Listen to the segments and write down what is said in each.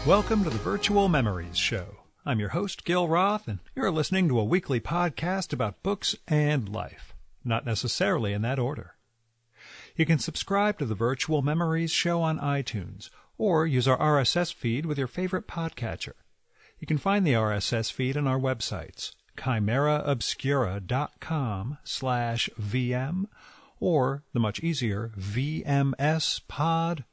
Welcome to the Virtual Memories Show. I'm your host, Gil Roth, and you're listening to a weekly podcast about books and life, not necessarily in that order. You can subscribe to the Virtual Memories Show on iTunes, or use our RSS feed with your favorite podcatcher. You can find the RSS feed on our websites, chimeraobscura.com/VM, or the much easier vmspod.com.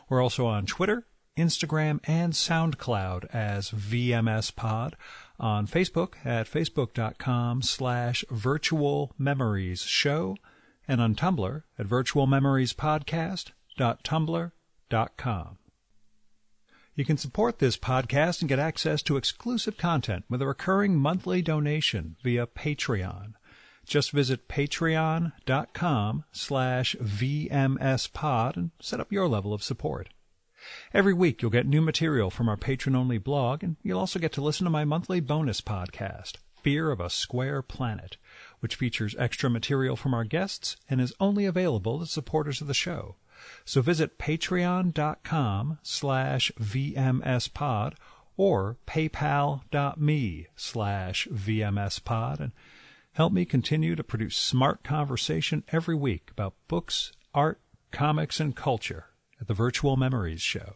We're also on Twitter, Instagram, and SoundCloud as VMSPod, on Facebook at facebook.com/virtualmemoriesshow, and on Tumblr at virtualmemoriespodcast.tumblr.com. You can support this podcast and get access to exclusive content with a recurring monthly donation via Patreon. Just visit patreon.com/VMSpod and set up your level of support. Every week you'll get new material from our patron-only blog, and you'll also get to listen to my monthly bonus podcast, Fear of a Square Planet, which features extra material from our guests and is only available to supporters of the show. So visit patreon.com/VMSpod or paypal.me/VMSpod and help me continue to produce smart conversation every week about books, art, comics, and culture at the Virtual Memories Show.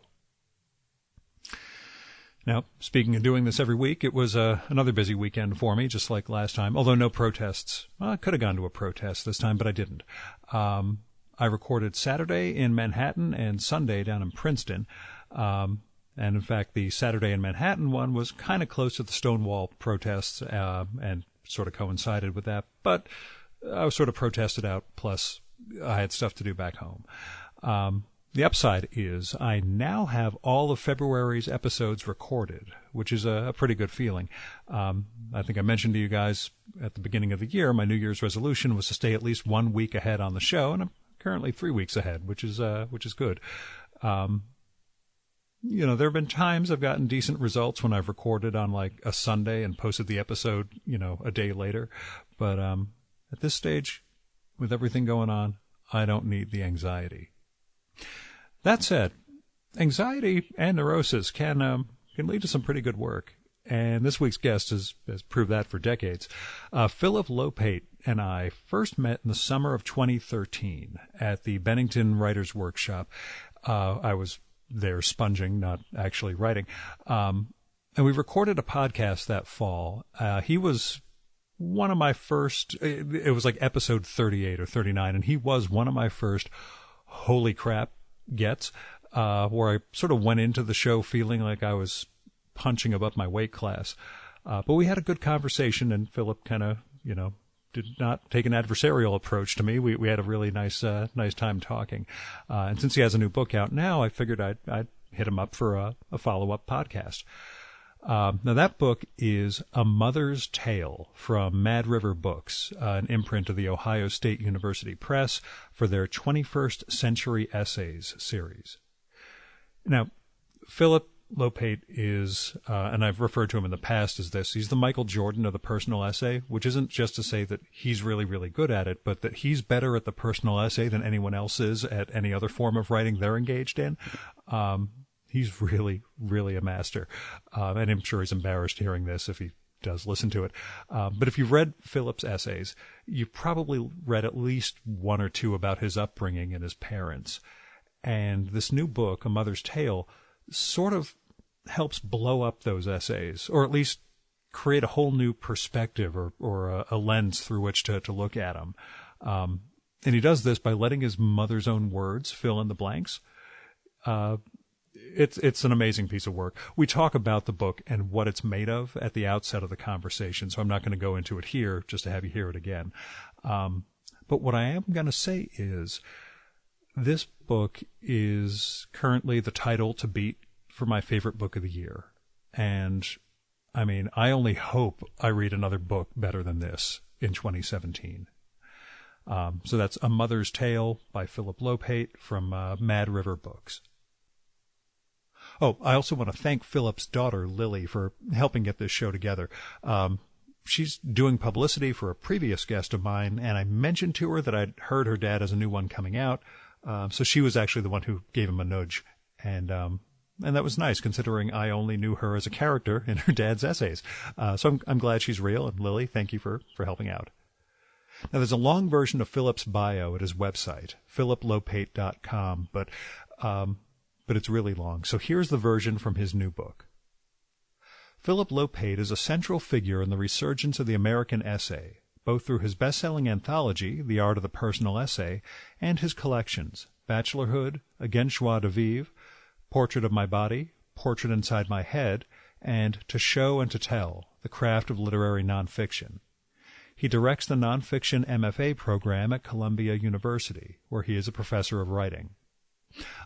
Now, speaking of doing this every week, it was another busy weekend for me, just like last time, although no protests. Well, I could have gone to a protest this time, but I didn't. I recorded Saturday in Manhattan and Sunday down in Princeton. And in fact, the Saturday in Manhattan one was kind of close to the Stonewall protests and sort of coincided with that. But I was sort of protested out, plus I had stuff to do back home. The upside is I now have all of February's episodes recorded, which is a pretty good feeling. I think I mentioned to you guys at the beginning of the year, my New Year's resolution was to stay at least 1 week ahead on the show, and I'm currently 3 weeks ahead, which is good. There have been times I've gotten decent results when I've recorded on like a Sunday and posted the episode, a day later. But at this stage, with everything going on, I don't need the anxiety. That said, anxiety and neurosis can lead to some pretty good work, and this week's guest has proved that for decades. Phillip Lopate and I first met in the summer of 2013 at the Bennington Writers Workshop. I was there sponging, not actually writing, and we recorded a podcast that fall. He was one of my first, it was like episode 38 or 39, and he was one of my first holy crap gets, where I sort of went into the show feeling like I was punching above my weight class. But we had a good conversation, and Phillip kind of, did not take an adversarial approach to me. We had a really nice time talking. And since he has a new book out now, I figured I'd hit him up for a follow-up podcast. Now that book is A Mother's Tale from Mad River Books, an imprint of the Ohio State University Press for their 21st Century Essays series. Now, Phillip Lopate is, and I've referred to him in the past as this, he's the Michael Jordan of the personal essay, which isn't just to say that he's really, really good at it, but that he's better at the personal essay than anyone else is at any other form of writing they're engaged in. He's really, really a master. And I'm sure he's embarrassed hearing this if he does listen to it. But if you've read Phillip's essays, you've probably read at least one or two about his upbringing and his parents. And this new book, A Mother's Tale, sort of helps blow up those essays, or at least create a whole new perspective or a lens through which to look at them. And he does this by letting his mother's own words fill in the blanks. It's an amazing piece of work. We talk about the book and what it's made of at the outset of the conversation, so I'm not going to go into it here just to have you hear it again. But what I am going to say is this book is currently the title to beat for my favorite book of the year. And, I mean, I only hope I read another book better than this in 2017. So that's A Mother's Tale by Phillip Lopate from Mad River Books. Oh, I also want to thank Phillip's daughter, Lily, for helping get this show together. She's doing publicity for a previous guest of mine, and I mentioned to her that I'd heard her dad has a new one coming out. So she was actually the one who gave him a nudge. And And that was nice, considering I only knew her as a character in her dad's essays. So I'm glad she's real. And Lily, thank you for helping out. Now, there's a long version of Philip's bio at his website, philliplopate.com, but it's really long. So here's the version from his new book. Phillip Lopate is a central figure in the resurgence of the American essay, both through his best-selling anthology, The Art of the Personal Essay, and his collections, Bachelorhood, Against Joie de Vivre, Portrait of My Body, Portrait Inside My Head, and To Show and to Tell, The Craft of Literary Nonfiction. He directs the nonfiction MFA program at Columbia University, where he is a professor of writing.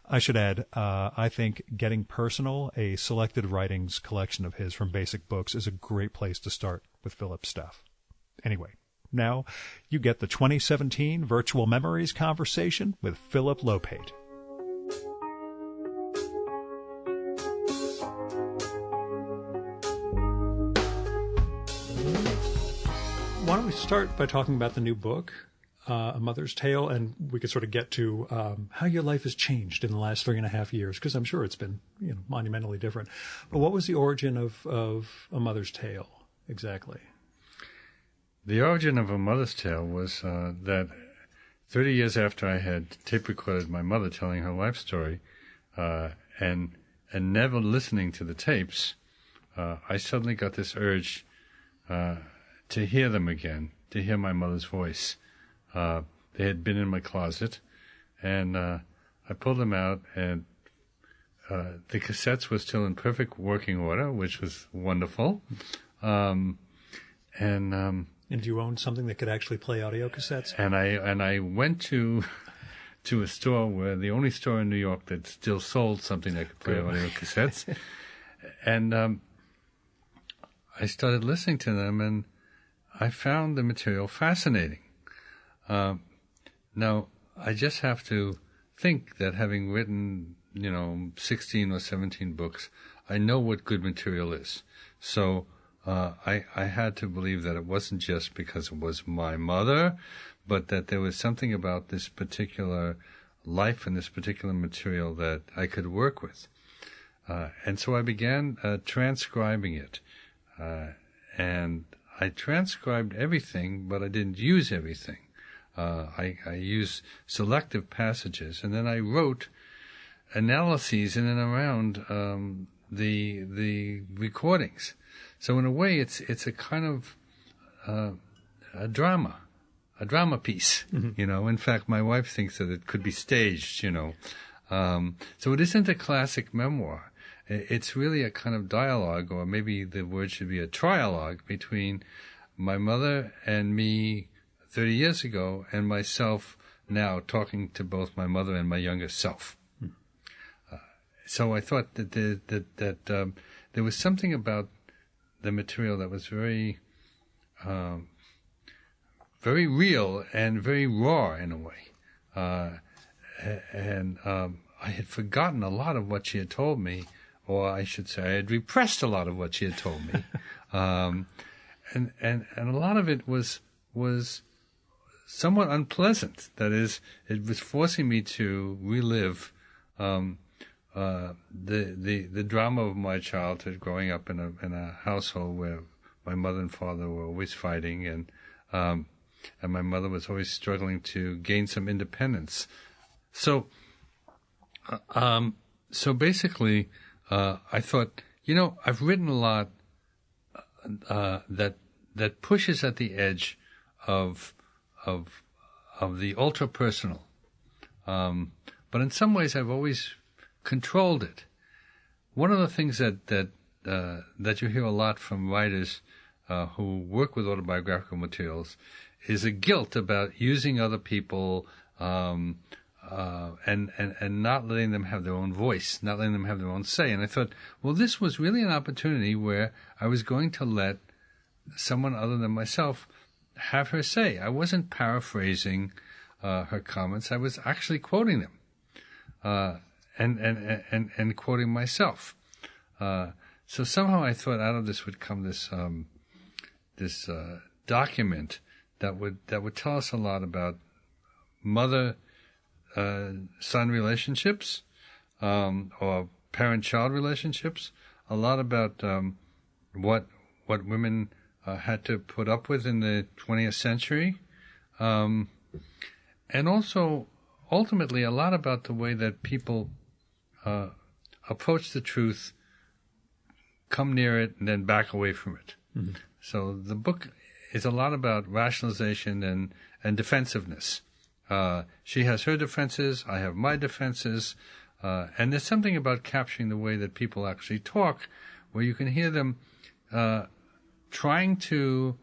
I should add, I think Getting Personal, a selected writings collection of his from Basic Books, is a great place to start with Philip's stuff. Anyway, now you get the 2017 Virtual Memories conversation with Phillip Lopate. Why don't we start by talking about the new book, A Mother's Tale, and we could sort of get to how your life has changed in the last 3.5 years, because I'm sure it's been monumentally different. But what was the origin of A Mother's Tale exactly? The origin of A Mother's Tale was that 30 years after I had tape recorded my mother telling her life story, and never listening to the tapes, I suddenly got this urge to hear them again, to hear my mother's voice. They had been in my closet, and I pulled them out, and the cassettes were still in perfect working order, which was wonderful. And you owned something that could actually play audio cassettes? And I went to a store where the only store in New York that still sold something that could play audio cassettes, and I started listening to them, and I found the material fascinating. Now, I just have to think that having written, 16 or 17 books, I know what good material is. So I had to believe that it wasn't just because it was my mother, but that there was something about this particular life and this particular material that I could work with. And so I began transcribing it. And I transcribed everything, but I didn't use everything. I used selective passages, and then I wrote analyses in and around the recordings. So in a way, it's a kind of a drama piece. Mm-hmm. In fact, my wife thinks that it could be staged. So it isn't a classic memoir. It's really a kind of dialogue, or maybe the word should be a trialogue, between my mother and me 30 years ago and myself now, talking to both my mother and my younger self. So I thought that there was something about the material that was very very real and very raw in a way. And I had forgotten a lot of what she had told me, or I should say I had repressed a lot of what she had told me. And a lot of it was somewhat unpleasant. That is, it was forcing me to relive the drama of my childhood, growing up in a household where my mother and father were always fighting, and my mother was always struggling to gain some independence. So basically, I thought, I've written a lot that pushes at the edge of the ultra personal, but in some ways I've always controlled it. One of the things that you hear a lot from writers who work with autobiographical materials is a guilt about using other people and not letting them have their own voice, not letting them have their own say. And I thought, well, this was really an opportunity where I was going to let someone other than myself have her say. I wasn't paraphrasing her comments. I was actually quoting them and quoting myself. So somehow I thought out of this would come this document that would tell us a lot about mother-son relationships, or parent-child relationships, a lot about what women had to put up with in the 20th century, and also ultimately a lot about the way that people approach the truth, come near it, and then back away from it. Mm-hmm. So the book is a lot about rationalization and defensiveness. She has her defenses, I have my defenses, and there's something about capturing the way that people actually talk, where you can hear them trying to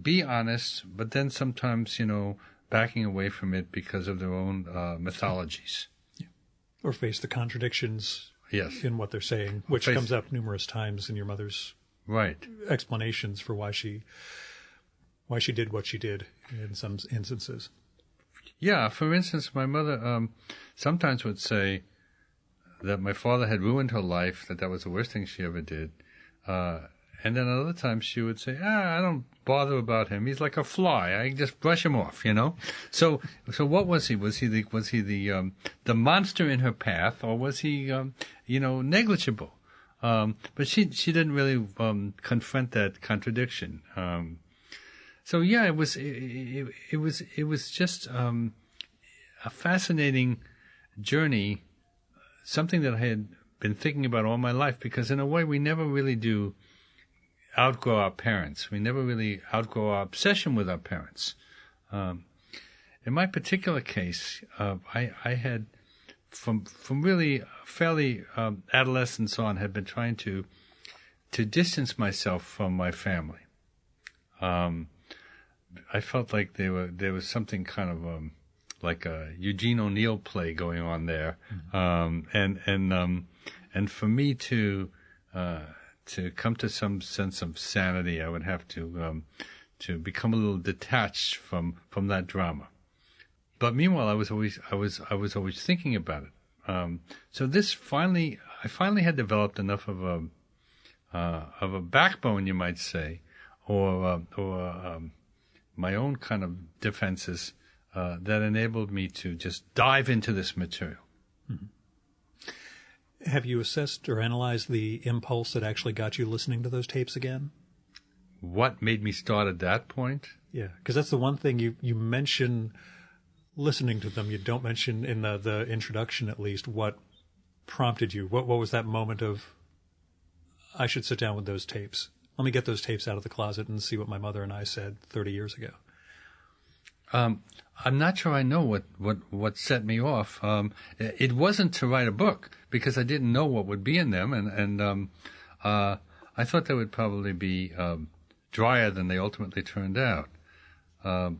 be honest, but then sometimes, backing away from it because of their own mythologies. Yeah. Or face the contradictions yes. in what they're saying, which comes up numerous times in your mother's explanations for why she did what she did in some instances. Yeah, for instance, my mother sometimes would say that my father had ruined her life, that was the worst thing she ever did. And then other times she would say, I don't bother about him. He's like a fly. I just brush him off, So what was he? Was he the monster in her path, or was he, negligible? But she didn't really confront that contradiction. So yeah, it was just a fascinating journey, something that I had been thinking about all my life, because in a way we never really do outgrow our parents. We never really outgrow our obsession with our parents. In my particular case, I had from really fairly adolescence on had been trying to distance myself from my family. I felt like there was something kind of like a Eugene O'Neill play going on there, mm-hmm. And for me to come to some sense of sanity, I would have to become a little detached from that drama. But meanwhile, I was always thinking about it. So this I finally had developed enough of a backbone, you might say, or my own kind of defenses that enabled me to just dive into this material. Mm-hmm. Have you assessed or analyzed the impulse that actually got you listening to those tapes again? What made me start at that point? Yeah, because that's the one thing you mention listening to them. You don't mention in the introduction, at least, what prompted you. What was that moment of, I should sit down with those tapes? Let me get those tapes out of the closet and see what my mother and I said 30 years ago. I'm not sure I know what set me off. It wasn't to write a book, because I didn't know what would be in them, and I thought they would probably be drier than they ultimately turned out. I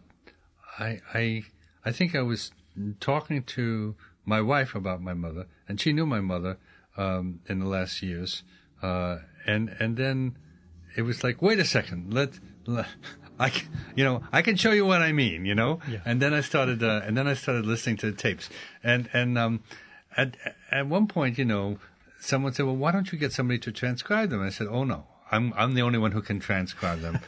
think I was talking to my wife about my mother, and she knew my mother in the last years, and then it was like, wait a second, I can show you what I mean, Yeah. And then I started listening to the tapes, and at one point, someone said, well, why don't you get somebody to transcribe them? And I said, oh no, I'm the only one who can transcribe them.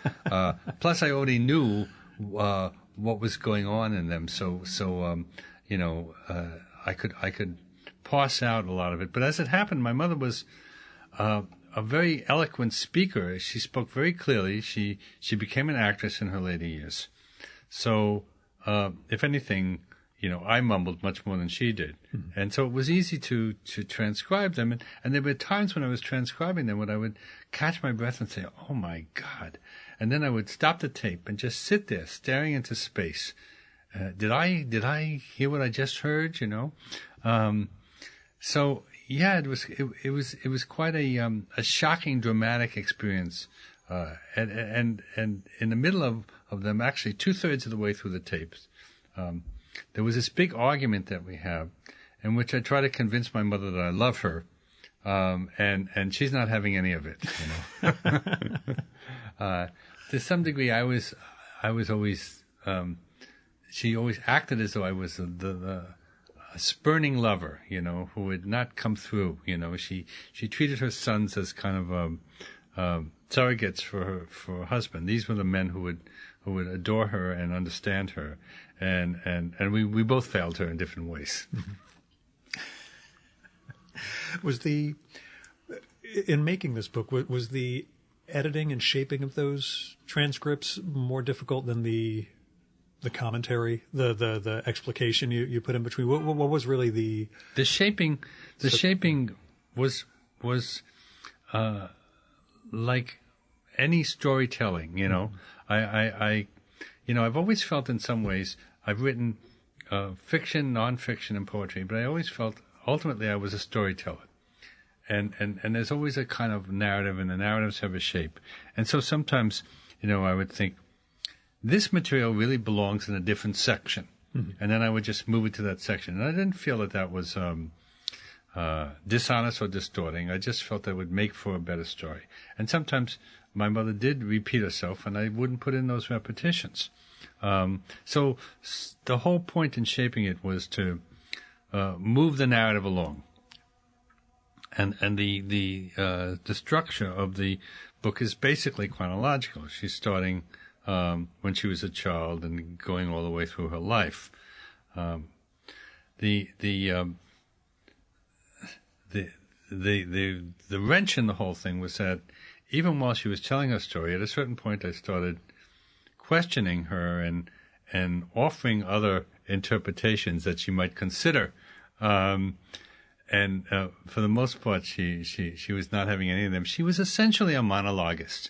Plus, I already knew what was going on in them, so I could parse out a lot of it. But as it happened, my mother was a very eloquent speaker. She spoke very clearly. She became an actress in her later years. So, if anything, I mumbled much more than she did. Mm-hmm. And so it was easy to transcribe them. And there were times when I was transcribing them when I would catch my breath and say, oh my God. And then I would stop the tape and just sit there staring into space. Did I hear what I just heard, So yeah, it was quite a shocking, dramatic experience. And in the middle of them, actually 2/3 of the way through the tapes, there was this big argument that we have, in which I try to convince my mother that I love her, and she's not having any of it. To some degree, I was always. She always acted as though I was a spurning lover, who would not come through. She treated her sons as kind of surrogates for her husband. These were the men who would adore her and understand her, and we both failed her in different ways. In making this book, was the editing and shaping of those transcripts more difficult than the commentary, the explication you put in between? What was really the shaping? The shaping was like any storytelling. You know, I've always felt in some ways I've written fiction, nonfiction, and poetry, but I always felt ultimately I was a storyteller. And there's always a kind of narrative, and the narratives have a shape. And so sometimes, I would think, this material really belongs in a different section. Mm-hmm. And then I would just move it to that section. And I didn't feel that was dishonest or distorting. I just felt that would make for a better story. And sometimes my mother did repeat herself, and I wouldn't put in those repetitions. So the whole point in shaping it was to move the narrative along. And the structure of the book is basically chronological. She's starting when she was a child and going all the way through her life. The wrench in the whole thing was that even while she was telling her story, at a certain point I started questioning her and offering other interpretations that she might consider. And for the most part, she was not having any of them. She was essentially a monologuist.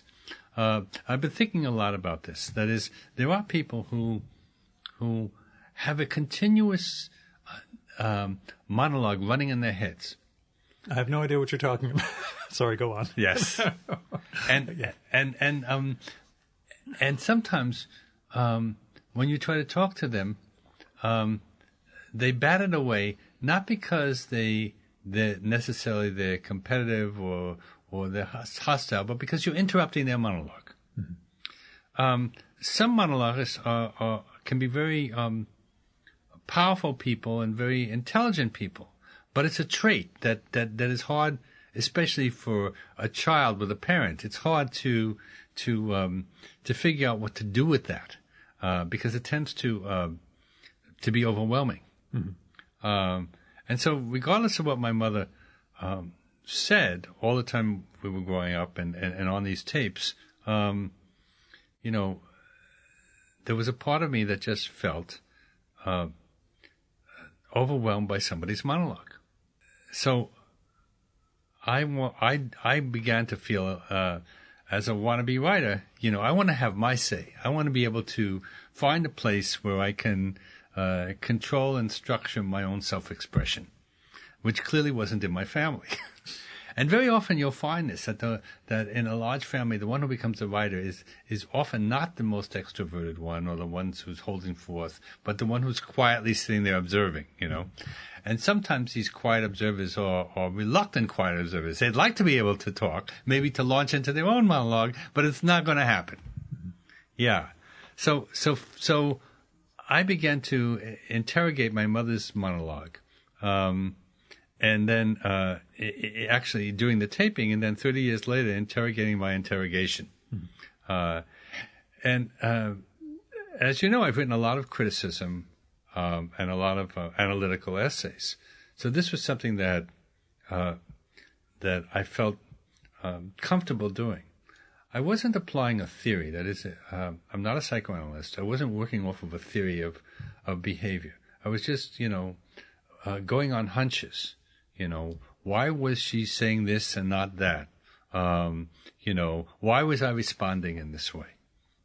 I've been thinking a lot about this. That is, there are people who have a continuous monologue running in their heads. I have no idea what you're talking about. Sorry, go on. Yes, and sometimes when you try to talk to them, they bat it away. Not because they're competitive or they're hostile, but because you're interrupting their monologue. Mm-hmm. Some monologuists can be very powerful people and very intelligent people, but it's a trait that is hard, especially for a child with a parent. It's hard to figure out what to do with that because it tends to be overwhelming. Mm-hmm. And so regardless of what my mother said all the time we were growing up and on these tapes, there was a part of me that just felt overwhelmed by somebody's monologue. So I began to feel as a wannabe writer, I want to have my say. I want to be able to find a place where I can control and structure my own self-expression, which clearly wasn't in my family. And very often you'll find this, that in a large family, the one who becomes a writer is often not the most extroverted one or the one who's holding forth, but the one who's quietly sitting there observing, And sometimes these quiet observers are reluctant quiet observers. They'd like to be able to talk, maybe to launch into their own monologue, but it's not going to happen. Yeah. So I began to interrogate my mother's monologue, and then actually doing the taping, and then 30 years later interrogating my interrogation. Mm-hmm. And as you know, I've written a lot of criticism and a lot of analytical essays. So this was something that I felt comfortable doing. I wasn't applying a theory. That is, I'm not a psychoanalyst. I wasn't working off of a theory of behavior. I was just, going on hunches. Why was she saying this and not that? Why was I responding in this way?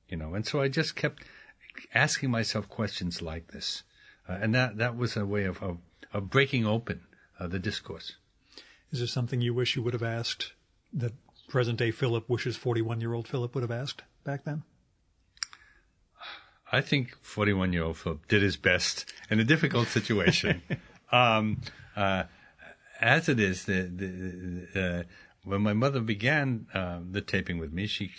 And so I just kept asking myself questions like this. And that was a way of breaking open the discourse. Is there something you wish you would have asked that present-day Philip wishes 41-year-old Philip would have asked back then? I think 41-year-old Philip did his best in a difficult situation. As it is, when my mother began the taping with me, she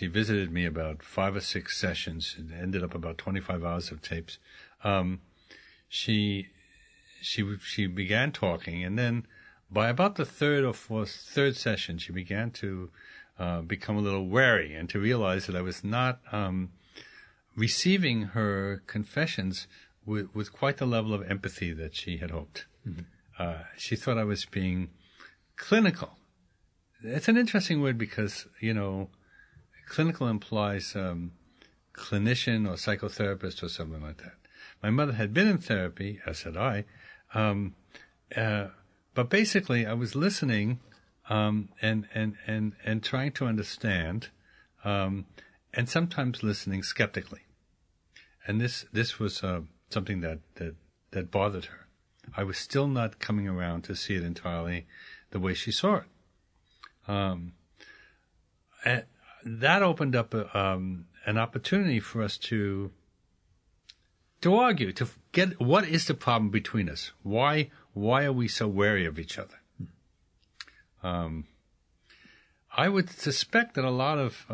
visited me about 5 or 6 sessions. It ended up about 25 hours of tapes. She began talking, and then by about the third session, she began to become a little wary and to realize that I was not receiving her confessions with quite the level of empathy that she had hoped. Mm-hmm. she thought I was being clinical. It's an interesting word because, clinical implies clinician or psychotherapist or something like that. My mother had been in therapy, as had I, but basically I was listening and trying to understand, and sometimes listening skeptically. And this was something that bothered her. I was still not coming around to see it entirely the way she saw it. And that opened up an opportunity for us to argue, to get what is the problem between us? Why are we so wary of each other? I would suspect that a lot of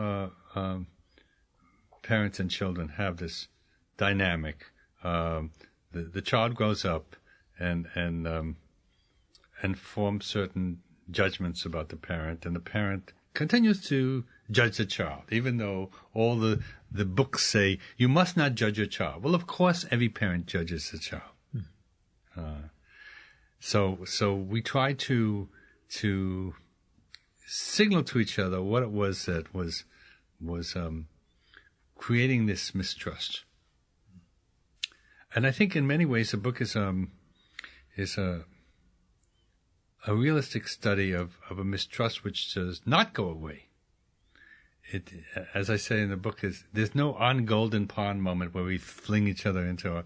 parents and children have this dynamic. The child grows up and forms certain judgments about the parent, and the parent continues to judge the child, even though all the books say you must not judge your child. Well, of course, every parent judges the child. So we try to signal to each other what it was that was creating this mistrust. And I think in many ways the book is a realistic study of a mistrust which does not go away. It, as I say in the book, there's no on Golden Pond moment where we fling each other into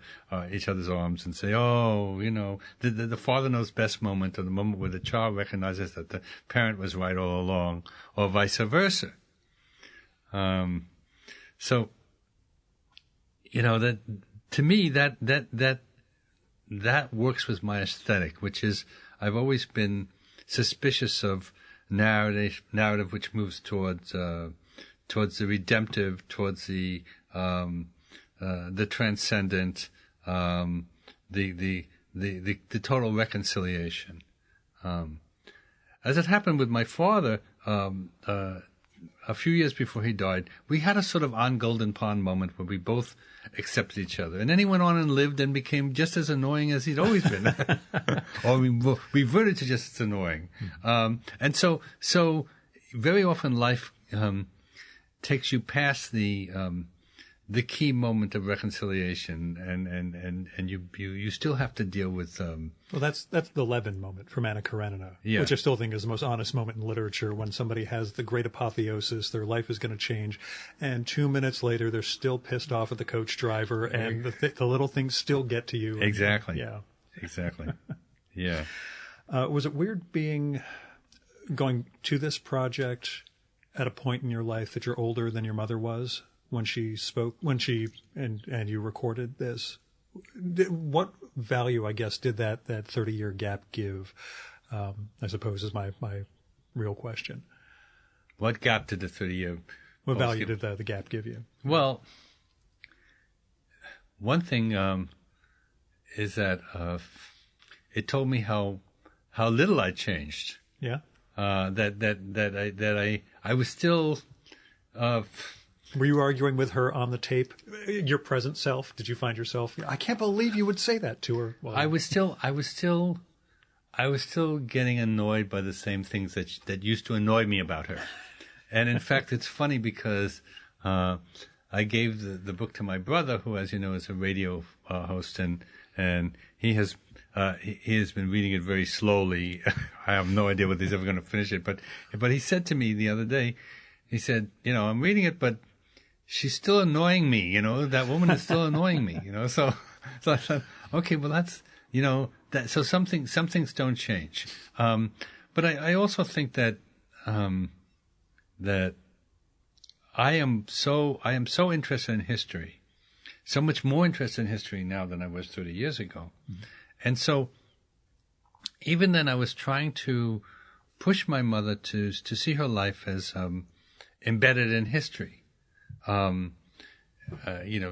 each other's arms and say, the father knows best moment, or the moment where the child recognizes that the parent was right all along, or vice versa. So, that to me that works with my aesthetic, which is I've always been suspicious of narrative which moves towards the redemptive, towards the transcendent, the total reconciliation. As it happened with my father, a few years before he died, we had a sort of on Golden Pond moment where we both accepted each other. And then he went on and lived and became just as annoying as he'd always been. Or we reverted to just as annoying. And so very often life takes you past the key moment of reconciliation, and you still have to deal with. Well, that's the Levin moment from Anna Karenina, which I still think is the most honest moment in literature, when somebody has the great apotheosis, their life is going to change, and 2 minutes later they're still pissed off at the coach driver, and the little things still get to you. Exactly. Yeah. Exactly. Yeah. Was it weird going to this project at a point in your life that you're older than your mother was when she spoke, and you recorded this? What value, I guess, did that 30-year gap give, I suppose, is my real question. What gap did the 30-year... What value did the gap give you? Well, one thing is that it told me how little I changed. Yeah. That I was still... Were you arguing with her on the tape? Your present self? Did you find yourself? I can't believe you would say that to her. Well, I was still getting annoyed by the same things that used to annoy me about her. And in fact, it's funny because I gave the book to my brother, who, as you know, is a radio host, and he has been reading it very slowly. I have no idea whether he's ever going to finish it, but he said to me the other day, he said, I'm reading it, but she's still annoying me, that woman is still annoying me, so I thought, okay, well that's, that, so some things don't change. But I also think that I am so interested in history, so much more interested in history now than I was 30 years ago. Mm-hmm. And so even then I was trying to push my mother to see her life as embedded in history.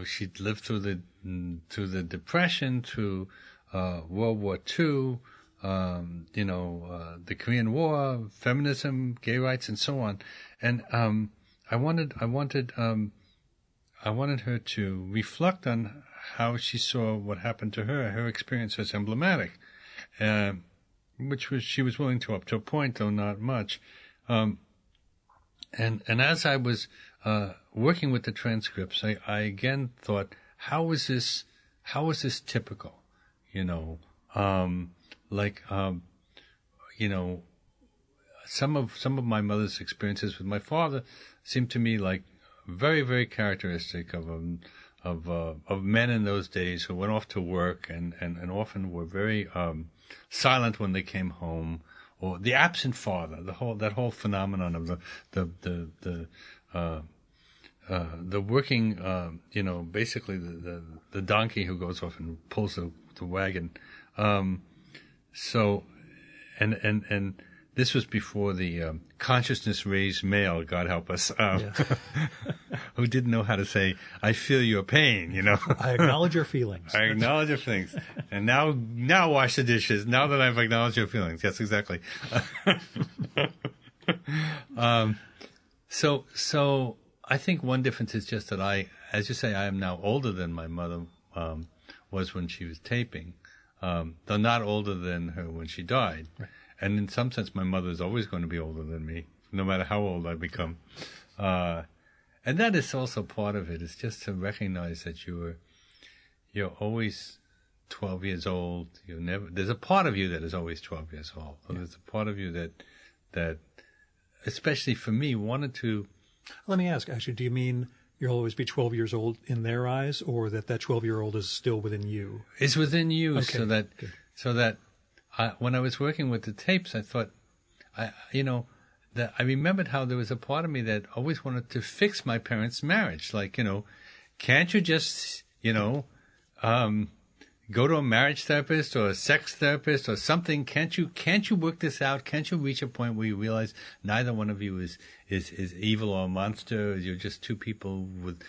She'd lived through the Depression, through World War II, the Korean War, feminism, gay rights, and so on. And I wanted her to reflect on how she saw what happened to her. Her experience was emblematic. she was willing to up to a point, though not much. And as I was working with the transcripts, I again thought, how is this typical? You know, you know, some of my mother's experiences with my father seemed to me like very, very characteristic of men in those days who went off to work and often were very silent when they came home, or the absent father, that whole phenomenon of the working, you know, basically the donkey who goes off and pulls the wagon. So, and this was before the consciousness-raised male, God help us, who didn't know how to say, I feel your pain, you know. I acknowledge your feelings. I acknowledge your feelings. And now wash the dishes, now that I've acknowledged your feelings. Yes, exactly. So I think one difference is just that as you say, I am now older than my mother was when she was taping, though not older than her when she died. Right. And in some sense, my mother is always going to be older than me, no matter how old I become. And that is also part of it. It's just to recognize that you're always 12 years old. There's a part of you that is always 12 years old. Yeah. There's a part of you that, especially for me, wanted to. Let me ask, actually, do you mean you'll always be 12 years old in their eyes, or that 12-year-old is still within you? It's within you, okay. so that when I was working with the tapes, I thought, I remembered how there was a part of me that always wanted to fix my parents' marriage. Like, you know, can't you just, you know, go to a marriage therapist or a sex therapist or something? Can't you work this out? Can't you reach a point where you realize neither one of you is evil or a monster? You're just two people with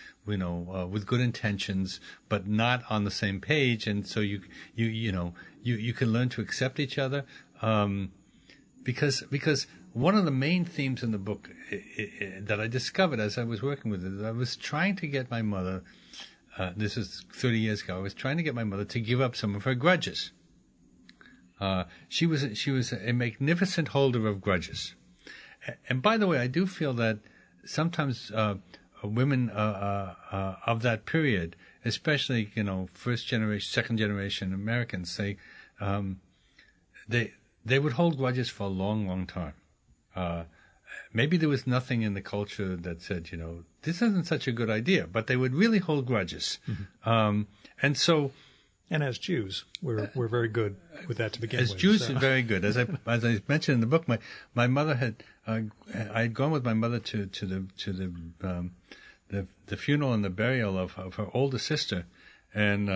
good intentions, but not on the same page. And so you can learn to accept each other. Because one of the main themes in the book that I discovered as I was working with it, I was trying to get my mother, this is 30 years ago, I was trying to get my mother to give up some of her grudges. She was a magnificent holder of grudges. And by the way, I do feel that sometimes women of that period, especially, you know, first generation, second generation Americans, they would hold grudges for a long, long time. Maybe there was nothing in the culture that said, you know, this isn't such a good idea, but they would really hold grudges. Mm-hmm. And as Jews, we're very good with that to begin with. As Jews, are very good. As I mentioned in the book, my mother had I had gone with my mother to the funeral and the burial of her older sister, and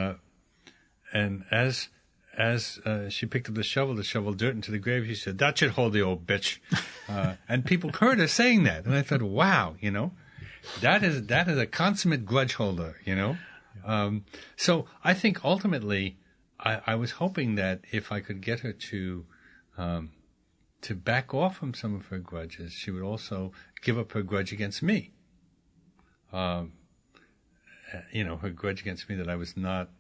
as she picked up the shovel to shovel dirt into the grave, she said, "That should hold the old bitch." And people heard her saying that, and I thought, "Wow, you know, that is a consummate grudge holder," you know. So I think ultimately, I was hoping that if I could get her to back off from some of her grudges, she would also give up her grudge against me. Her grudge against me, that I was not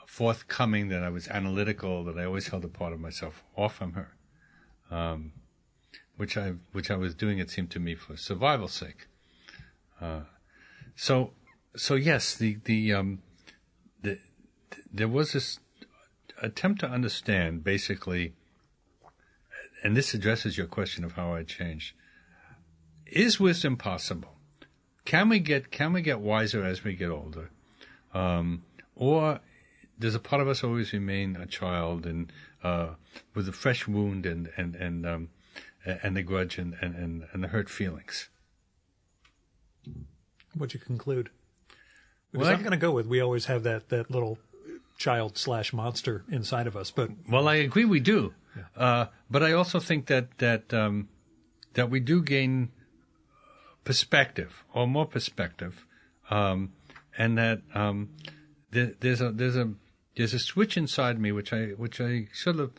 forthcoming, that I was analytical, that I always held a part of myself off from her, which I was doing, it seemed to me, for survival's sake. So yes, there was this attempt to understand, basically, and this addresses your question of how I changed. Is wisdom possible? Can we get wiser as we get older, or does a part of us always remain a child and with a fresh wound and the grudge and the hurt feelings? What'd you conclude? Because I'm going to go with, we always have that little child/monster inside of us. But I agree, we do. Yeah. But I also think that we do gain perspective, or more perspective, and that there's a switch inside me which I sort of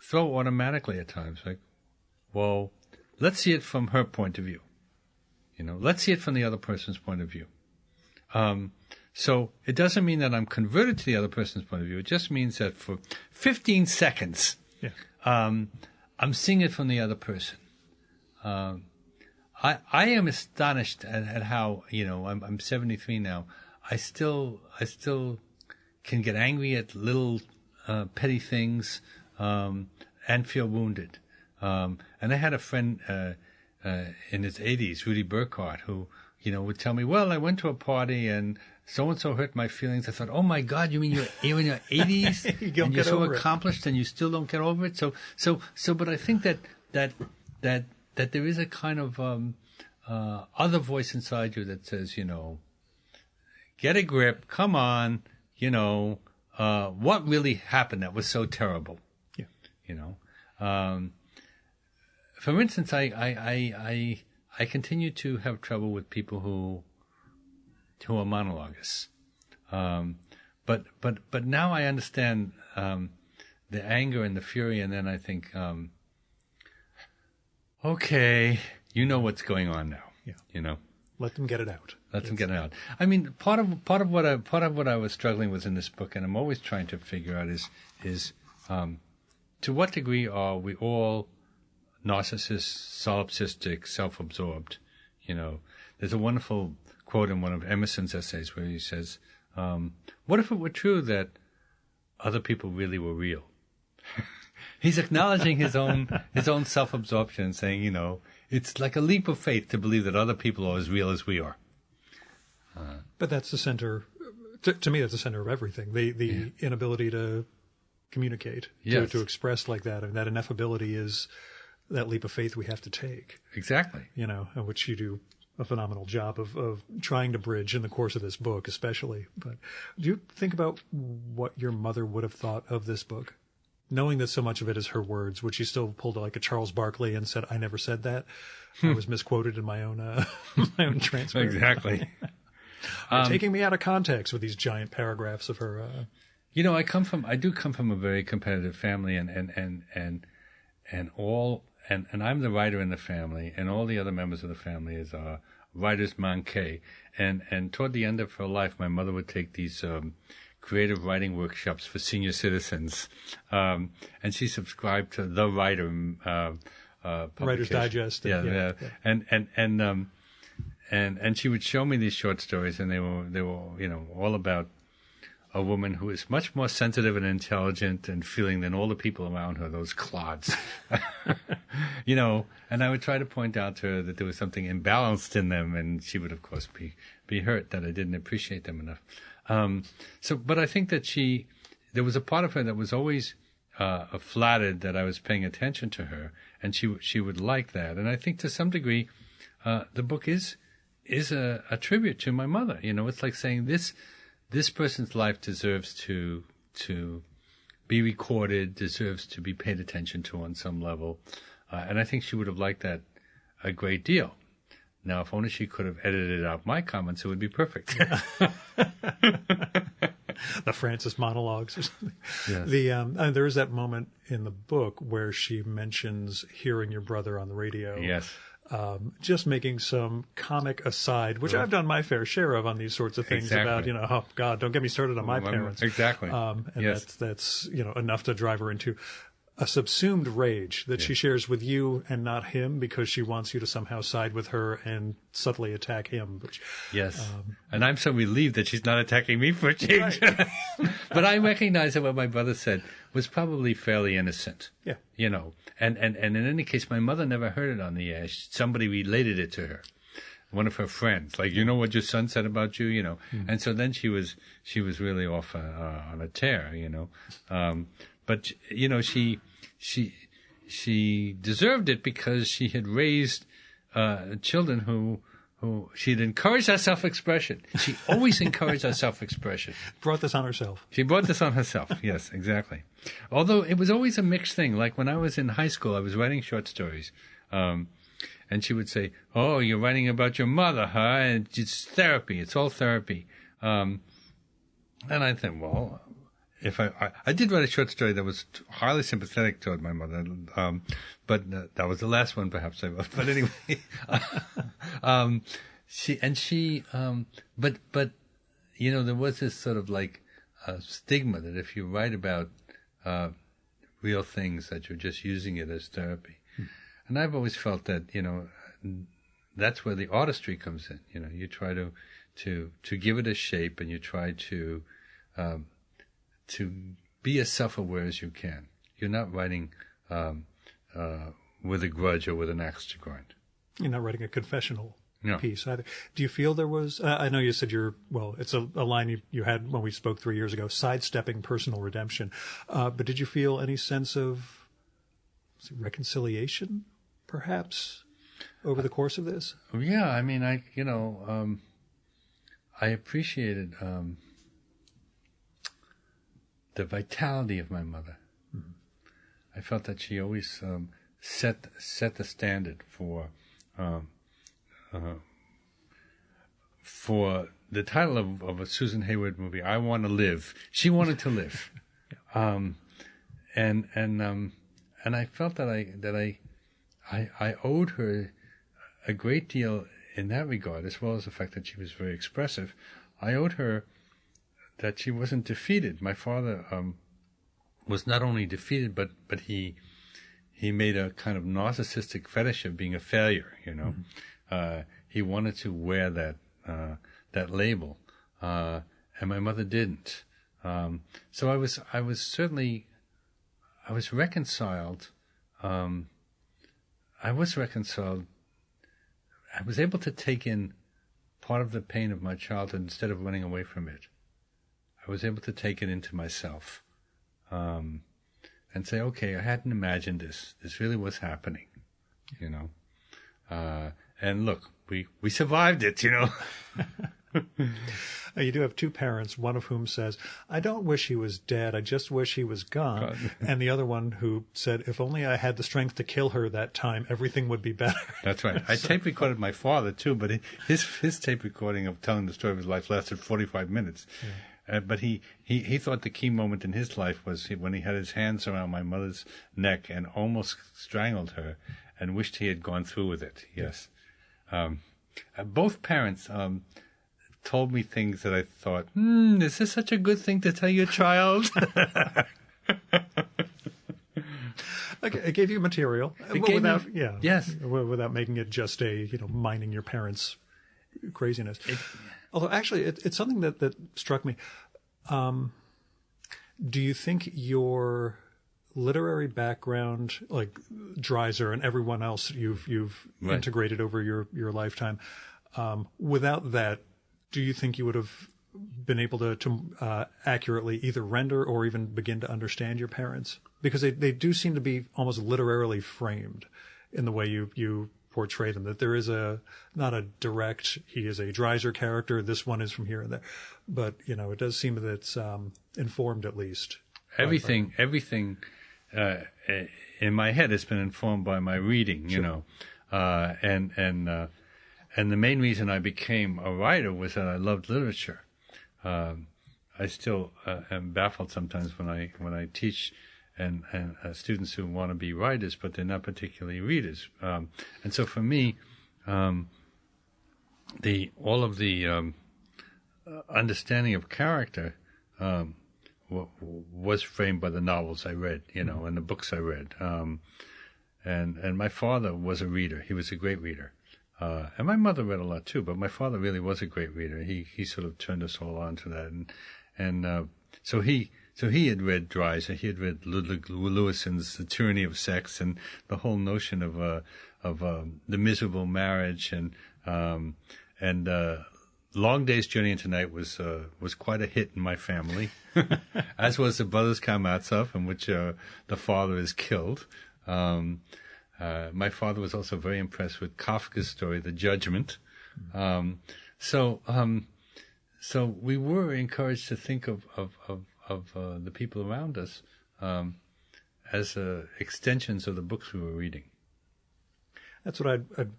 throw automatically at times. Like, well, let's see it from her point of view. You know, let's see it from the other person's point of view. So it doesn't mean that I'm converted to the other person's point of view. It just means that for 15 seconds, Yeah. I'm seeing it from the other person. I am astonished at how, I'm 73 now. I still can get angry at little petty things and feel wounded. And I had a friend in his 80s, Rudy Burkhardt, who would tell me, well, I went to a party and so-and-so hurt my feelings. I thought, oh my God, you mean you're in your 80s and you're so accomplished and you still don't get over it? But I think that there is a kind of other voice inside you that says, get a grip, come on, what really happened that was so terrible? Yeah. For instance, I continue to have trouble with people who are monologuists. But now I understand the anger and the fury, and then I think, okay, you know what's going on now. Yeah. Let them get it out. Let them get it out. I mean, part of what I was struggling with in this book, and I'm always trying to figure out is to what degree are we all narcissists, solipsistic, self-absorbed? There's a wonderful quote in one of Emerson's essays where he says, what if it were true that other people really were real? He's acknowledging his own self-absorption and saying, it's like a leap of faith to believe that other people are as real as we are. But that's the center, to me, that's the center of everything. The inability to communicate, yes. to express like that. And that ineffability is that leap of faith we have to take. Exactly. Which you do a phenomenal job of trying to bridge in the course of this book, especially. But do you think about what your mother would have thought of this book? Knowing that so much of it is her words, would she still pull like a Charles Barkley and said, I never said that? I was misquoted in my own transcript. Exactly. You're taking me out of context with these giant paragraphs of her. I do come from a very competitive family, and I'm the writer in the family, and all the other members of the family is writers manqué. And toward the end of her life, my mother would take these creative writing workshops for senior citizens, and she subscribed to The Writer, Writer's Digest. Yeah. And she would show me these short stories, and they were all about a woman who is much more sensitive and intelligent and feeling than all the people around her, those clods. And I would try to point out to her that there was something imbalanced in them, and she would, of course, be hurt that I didn't appreciate them enough. But I think that there was a part of her that was always flattered that I was paying attention to her, and she would like that. And I think to some degree, the book is a tribute to my mother. It's like saying this person's life deserves to be recorded, deserves to be paid attention to on some level. And I think she would have liked that a great deal. Now, if only she could have edited out my comments, it would be perfect. The Francis monologues or something. Yes. There is that moment in the book where she mentions hearing your brother on the radio. Yes. Just making some comic aside, which I've done my fair share of on these sorts of things. Exactly. About, oh God, don't get me started on my parents. Exactly. And yes. that's enough to drive her into a subsumed rage that she shares with you and not him, because she wants you to somehow side with her and subtly attack him. Yes. And I'm so relieved that she's not attacking me for a change. Right. But I recognize that what my brother said was probably fairly innocent. Yeah. And in any case, my mother never heard it on the air. Somebody related it to her. One of her friends, like, what your son said about you, Mm-hmm. And so then she was really off on a tear, But she deserved it because she had raised children who she had encouraged our self-expression. She always encouraged our self-expression. Brought this on herself. She brought this on herself. Yes, exactly. Although it was always a mixed thing. Like when I was in high school, I was writing short stories. And she would say, "Oh, you're writing about your mother, huh? And it's therapy. It's all therapy." And I think, well, if I did write a short story that was highly sympathetic toward my mother, but that was the last one perhaps I wrote. But anyway, but there was this sort of like stigma that if you write about real things, that you're just using it as therapy. And I've always felt that, that's where the artistry comes in. You try to give it a shape, and you try to be as self-aware as you can. You're not writing with a grudge or with an axe to grind. You're not writing a confessional No. piece either. Do you feel there was, I know you said it's a line you had when we spoke 3 years ago, sidestepping personal redemption. But did you feel any sense of reconciliation, perhaps, over the course of this? Yeah, I mean, I appreciated the vitality of my mother. Mm-hmm. I felt that she always set the standard for the title of a Susan Hayward movie, I Want to Live. She wanted to live. And I felt that I owed her a great deal in that regard, as well as the fact that she was very expressive. I owed her that she wasn't defeated. My father was not only defeated, but he made a kind of narcissistic fetish of being a failure. Mm-hmm. He wanted to wear that label, and my mother didn't. So I was reconciled. I was able to take in part of the pain of my childhood instead of running away from it. I was able to take it into myself, and say, okay, I hadn't imagined this. This really was happening, and look, we survived it, You do have two parents, one of whom says, I don't wish he was dead, I just wish he was gone. And the other one who said, if only I had the strength to kill her that time, everything would be better. That's right. I tape recorded my father, too, but his tape recording of telling the story of his life lasted 45 minutes. Yeah. But he thought the key moment in his life was when he had his hands around my mother's neck and almost strangled her and wished he had gone through with it. Yes. Both parents told me things that I thought, is this such a good thing to tell your child? Okay, it gave you material. Without making it just mining your parents' craziness. Although actually, it's something that struck me. Do you think your literary background, like Dreiser and everyone else you've right. integrated over your lifetime, without that, do you think you would have been able to accurately either render or even begin to understand your parents? Because they do seem to be almost literarily framed in the way you portray them, that there is not a direct, he is a Dreiser character, this one is from here and there. But, it does seem that it's informed at least. Everything in my head has been informed by my reading, sure. And the main reason I became a writer was that I loved literature. I still am baffled sometimes when I teach and students who want to be writers, but they're not particularly readers. And so for me, all of the understanding of character was framed by the novels I read, and the books I read. And my father was a reader. He was a great reader. And my mother read a lot too, but my father really was a great reader. He sort of turned us all on to that. And so he had read Dreiser. He had read Ludwig Lewison's The Tyranny of Sex and the whole notion of the miserable marriage and Long Day's Journey into Night was quite a hit in my family, as was The Brothers Karamazov, in which the father is killed. My father was also very impressed with Kafka's story, The Judgment. So we were encouraged to think of the people around us as extensions of the books we were reading. That's what I'd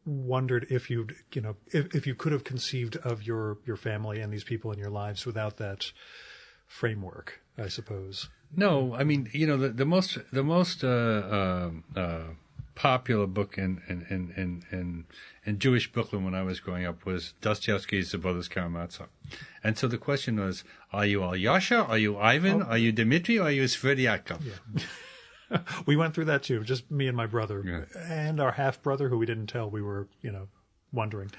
wondered if if you could have conceived of your family and these people in your lives without that framework, I suppose. No, I mean, the most popular book in Jewish Brooklyn when I was growing up was Dostoevsky's The Brothers Karamazov. And so the question was, are you Alyosha? Are you Ivan? Are you Dmitri? Or are you Sverdiakov? We went through that too, just me and my brother, Yeah. and our half brother, who we didn't tell. We were, wondering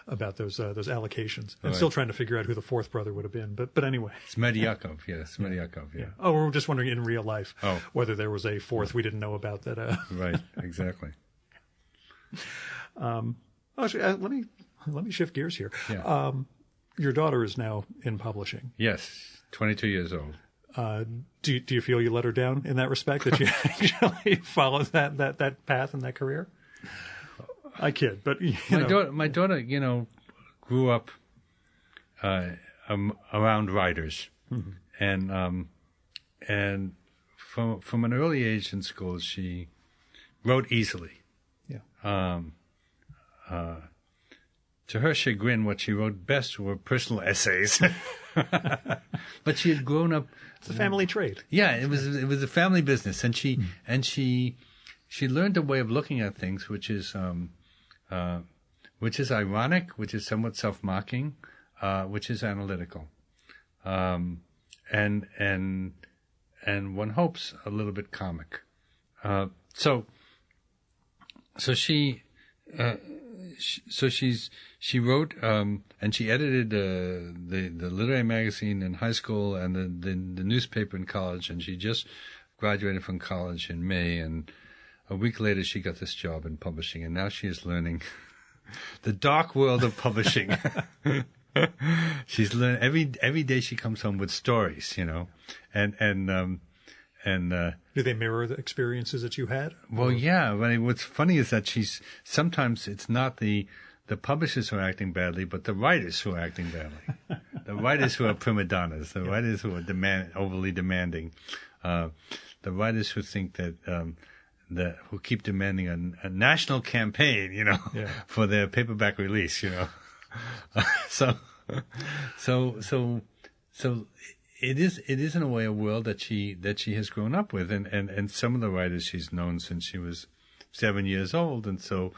about those allocations, and Right. still trying to figure out who the fourth brother would have been. But anyway, Smedyakov, yeah. Oh, we were just wondering in real life whether there was a fourth we didn't know about that. Right, exactly. Actually, let me shift gears here. Yeah. Your daughter is now in publishing. Yes, 22 years old. Do you feel you let her down in that respect, that you actually followed that path and that career? I kid, but My daughter, grew up around writers, and from an early age in school, she wrote easily. Yeah. To her chagrin, what she wrote best were personal essays. But she had grown up. It's a family trait. Yeah, it was a family business, and she learned a way of looking at things, which is ironic, which is somewhat self-mocking, which is analytical, and one hopes a little bit comic. So she wrote and she edited the literary magazine in high school and the newspaper in college, and she just graduated from college in May, and a week later she got this job in publishing, and now she is learning the dark world of publishing. She's learned every day she comes home with stories, and do they mirror the experiences that you had? Well, yeah. I mean, what's funny is that sometimes it's not the publishers who are acting badly, but the writers who are acting badly. The writers who are prima donnas, the writers who are overly demanding, the writers who think that who keep demanding a national campaign, for their paperback release, So it is in a way a world that she has grown up with, and some of the writers she's known since she was 7 years old, and so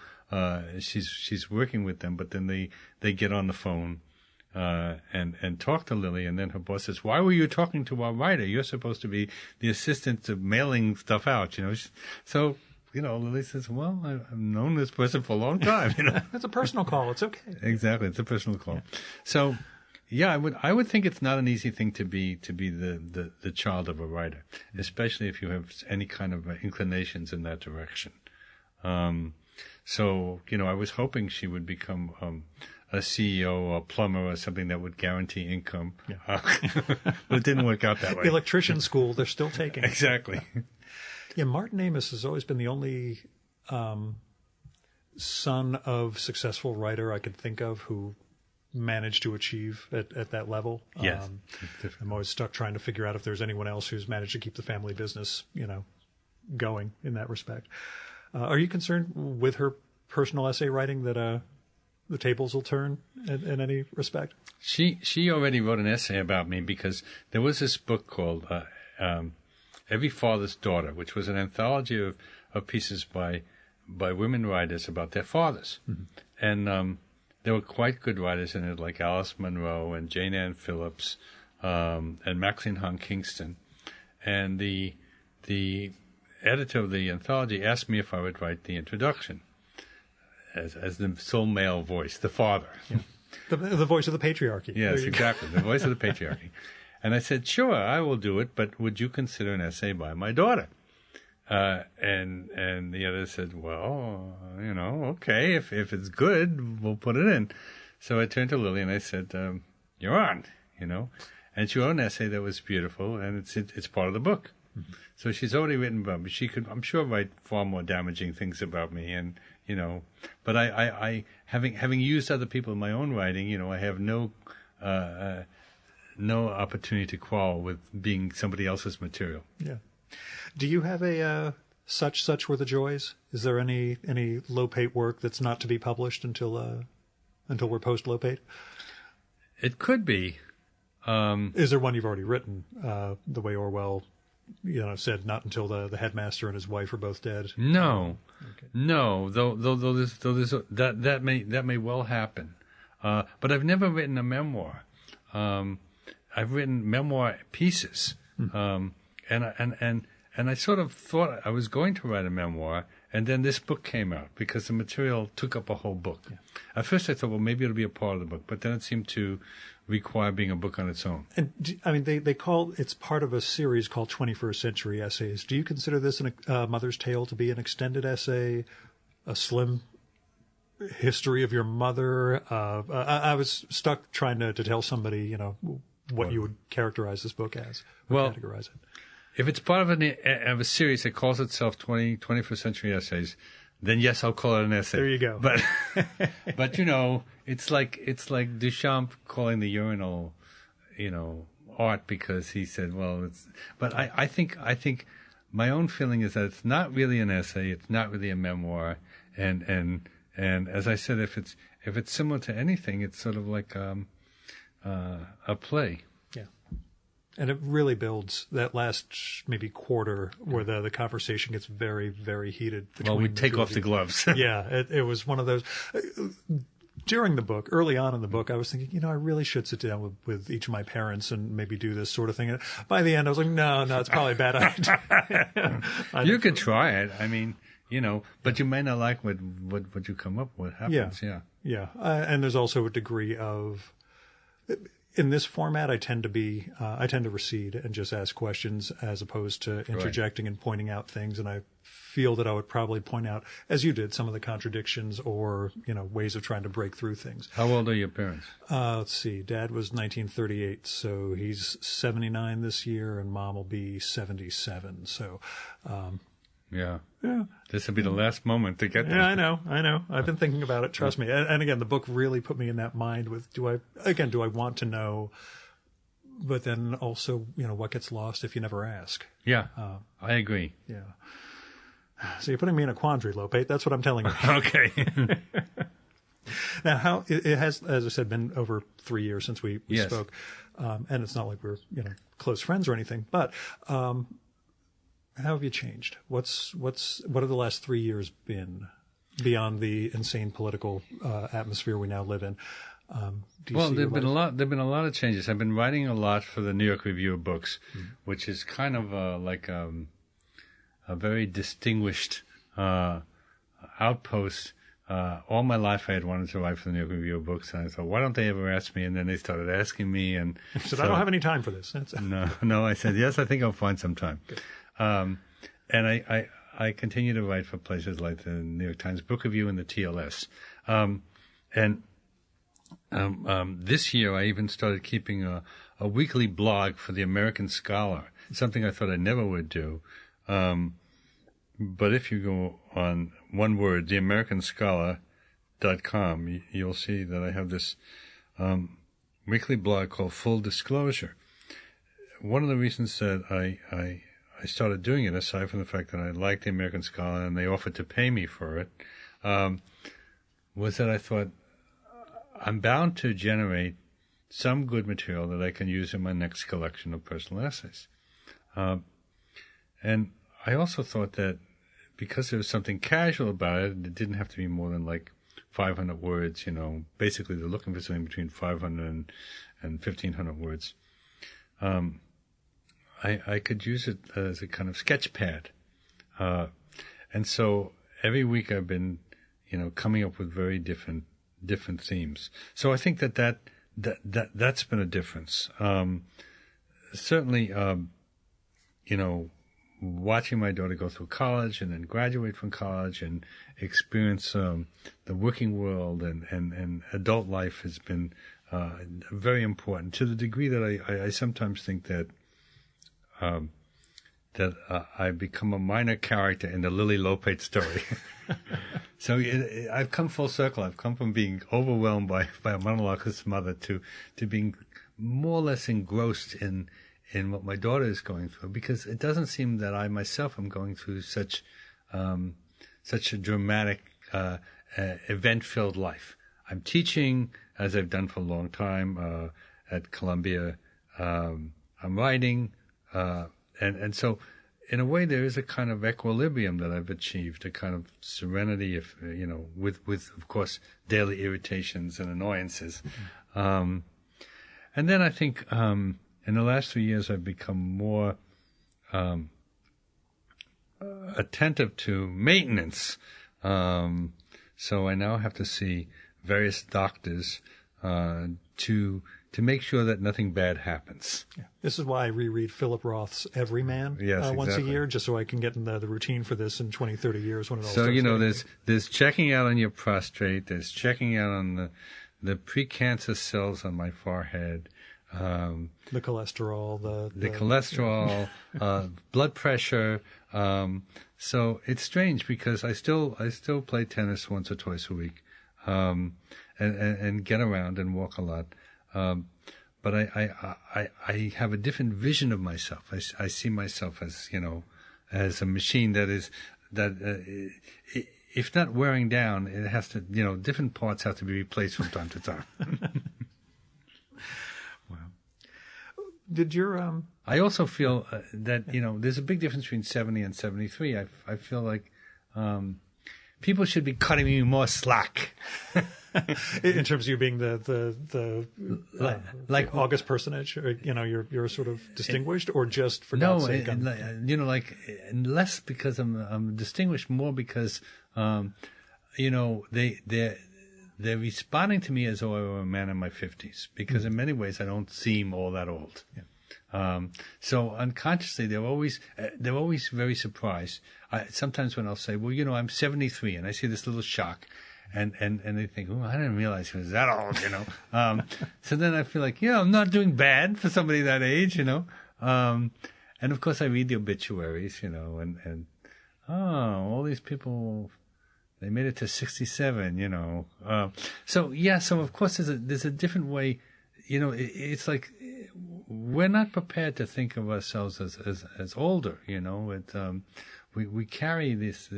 she's working with them. But then they get on the phone and talk to Lily, and then her boss says, "Why were you talking to our writer? You're supposed to be the assistant of mailing stuff out." So Lily says, "Well, I've known this person for a long time." It's a personal call. It's okay. Exactly, it's a personal call. Yeah. So. Yeah, I would think it's not an easy thing to be the child of a writer, especially if you have any kind of inclinations in that direction. So I was hoping she would become a CEO or a plumber or something that would guarantee income. Yeah. But it didn't work out that way. The electrician school, they're still taking. Exactly. Yeah, Martin Amis has always been the only son of successful writer I could think of who managed to achieve at that level. Yes. I'm always stuck trying to figure out if there's anyone else who's managed to keep the family business, going in that respect. Are you concerned with her personal essay writing that the tables will turn in any respect? She already wrote an essay about me, because there was this book called Every Father's Daughter, which was an anthology of pieces by women writers about their fathers. Mm-hmm. And there were quite good writers in it, like Alice Munro and Jane Ann Phillips, and Maxine Hong Kingston. And the editor of the anthology asked me if I would write the introduction as the sole male voice, the father. Yeah. The voice of the patriarchy. Yes, exactly, the voice of the patriarchy. And I said, "Sure, I will do it, but would you consider an essay by my daughter?" And the other said, "Well, okay, if it's good, we'll put it in." So I turned to Lily and I said, "You're on," and she wrote an essay that was beautiful, and it's part of the book. Mm-hmm. So she's already written about me. She could, I'm sure, write far more damaging things about me, and but I having used other people in my own writing, I have no opportunity to quarrel with being somebody else's material. Yeah. Do you have a such were the joys? Is there any Lopate work that's not to be published until we're post Lopate? It could be. Is there one you've already written? The way Orwell, said not until the headmaster and his wife are both dead. No, okay. No. Though that may well happen. But I've never written a memoir. I've written memoir pieces. And And I sort of thought I was going to write a memoir, and then this book came out because the material took up a whole book. Yeah. At first I thought, well, maybe it'll be a part of the book, but then it seemed to require being a book on its own. And I mean, they call it's part of a series called 21st Century Essays. Do you consider this Mother's Tale to be an extended essay, a slim history of your mother? I was stuck trying to tell somebody, what you would characterize this book as, categorize it. If it's part of a series that calls itself 21st Century Essays, then yes, I'll call it an essay. There you go. But it's like Duchamp calling the urinal, art because he said, well, it's. But I think my own feeling is that it's not really an essay. It's not really a memoir. And as I said, if it's similar to anything, it's sort of like a play. And it really builds that last maybe quarter where the conversation gets very, very heated. Well, we take off the gloves. Yeah, it was one of those. During the book, early on in the book, I was thinking, I really should sit down with each of my parents and maybe do this sort of thing. And by the end, I was like, no, it's probably a bad idea. You could try it. I mean, but you may not like what you come up with. Happens, yeah. And there's also a degree of. In this format, I tend to recede and just ask questions as opposed to interjecting and pointing out things. And I feel that I would probably point out, as you did, some of the contradictions or, ways of trying to break through things. How old are your parents? Let's see. Dad was 1938, so he's 79 this year, and Mom will be 77. So, yeah. This will be the last moment to get there. Yeah, I know. I've been thinking about it. Trust me. And again, the book really put me in that mind with, do I want to know, but then also, what gets lost if you never ask? Yeah, I agree. Yeah. So you're putting me in a quandary, Lopate. That's what I'm telling you. Okay. Now, it has, as I said, been over 3 years since we spoke. And it's not like we're, close friends or anything, but, how have you changed? What have the last 3 years been beyond the insane political atmosphere we now live in? There've been a lot of changes. I've been writing a lot for the New York Review of Books, which is kind of like a very distinguished outpost. All my life I had wanted to write for the New York Review of Books, and I thought, why don't they ever ask me? And then they started asking me, and I said, I don't have any time for this. No, I said, yes, I think I'll find some time. Good. And I continue to write for places like the New York Times Book Review and the TLS. This year I even started keeping a weekly blog for the American Scholar, something I thought I never would do. But if you go on one word, theamericanscholar.com, you'll see that I have this weekly blog called Full Disclosure. One of the reasons that I started doing it, aside from the fact that I liked the American Scholar and they offered to pay me for it, was that I thought I'm bound to generate some good material that I can use in my next collection of personal essays. And I also thought that because there was something casual about it, it didn't have to be more than like 500 words, basically they're looking for something between 500 and 1,500 words. I could use it as a kind of sketch pad. And so every week I've been, coming up with very different themes. So I think that's been a difference. Certainly, watching my daughter go through college and then graduate from college and experience the working world and adult life has been very important, to the degree that I sometimes think that I become a minor character in the Lily Lopate story. So I've come full circle. I've come from being overwhelmed by a monologuist mother to being more or less engrossed in what my daughter is going through, because it doesn't seem that I myself am going through such a dramatic, event-filled life. I'm teaching, as I've done for a long time, at Columbia. I'm writing, and so in a way there is a kind of equilibrium that I've achieved, a kind of serenity, with of course daily irritations and annoyances. And then I think in the last 3 years I've become more attentive to maintenance. So I now have to see various doctors to make sure that nothing bad happens. Yeah. This is why I reread Philip Roth's Everyman once a year, just so I can get in the routine for this in 20, 30 years when it all starts. So, there's checking out on your prostate, there's checking out on the precancer cells on my forehead, the cholesterol, the cholesterol, blood pressure. So it's strange because I still play tennis once or twice a week, and get around and walk a lot. But I have a different vision of myself. I see myself as, as a machine that if not wearing down, it has to, different parts have to be replaced from time to time. Wow. Did your I also feel that there's a big difference between 70 and 73. I feel like people should be cutting me more slack. In terms of you being the like August personage, or, you're sort of distinguished, or just for God's sake? Less because I'm distinguished, more because they're responding to me as though I were a man in my 50s, because in many ways I don't seem all that old. Yeah. So unconsciously, they're always very surprised. Sometimes when I'll say, well, I'm 73, and I see this little shock, and they think, oh, I didn't realize he was that old, So then I feel like, I'm not doing bad for somebody that age, And of course I read the obituaries, and all these people, they made it to 67, So of course there's a different way, it's like we're not prepared to think of ourselves as older, we carry this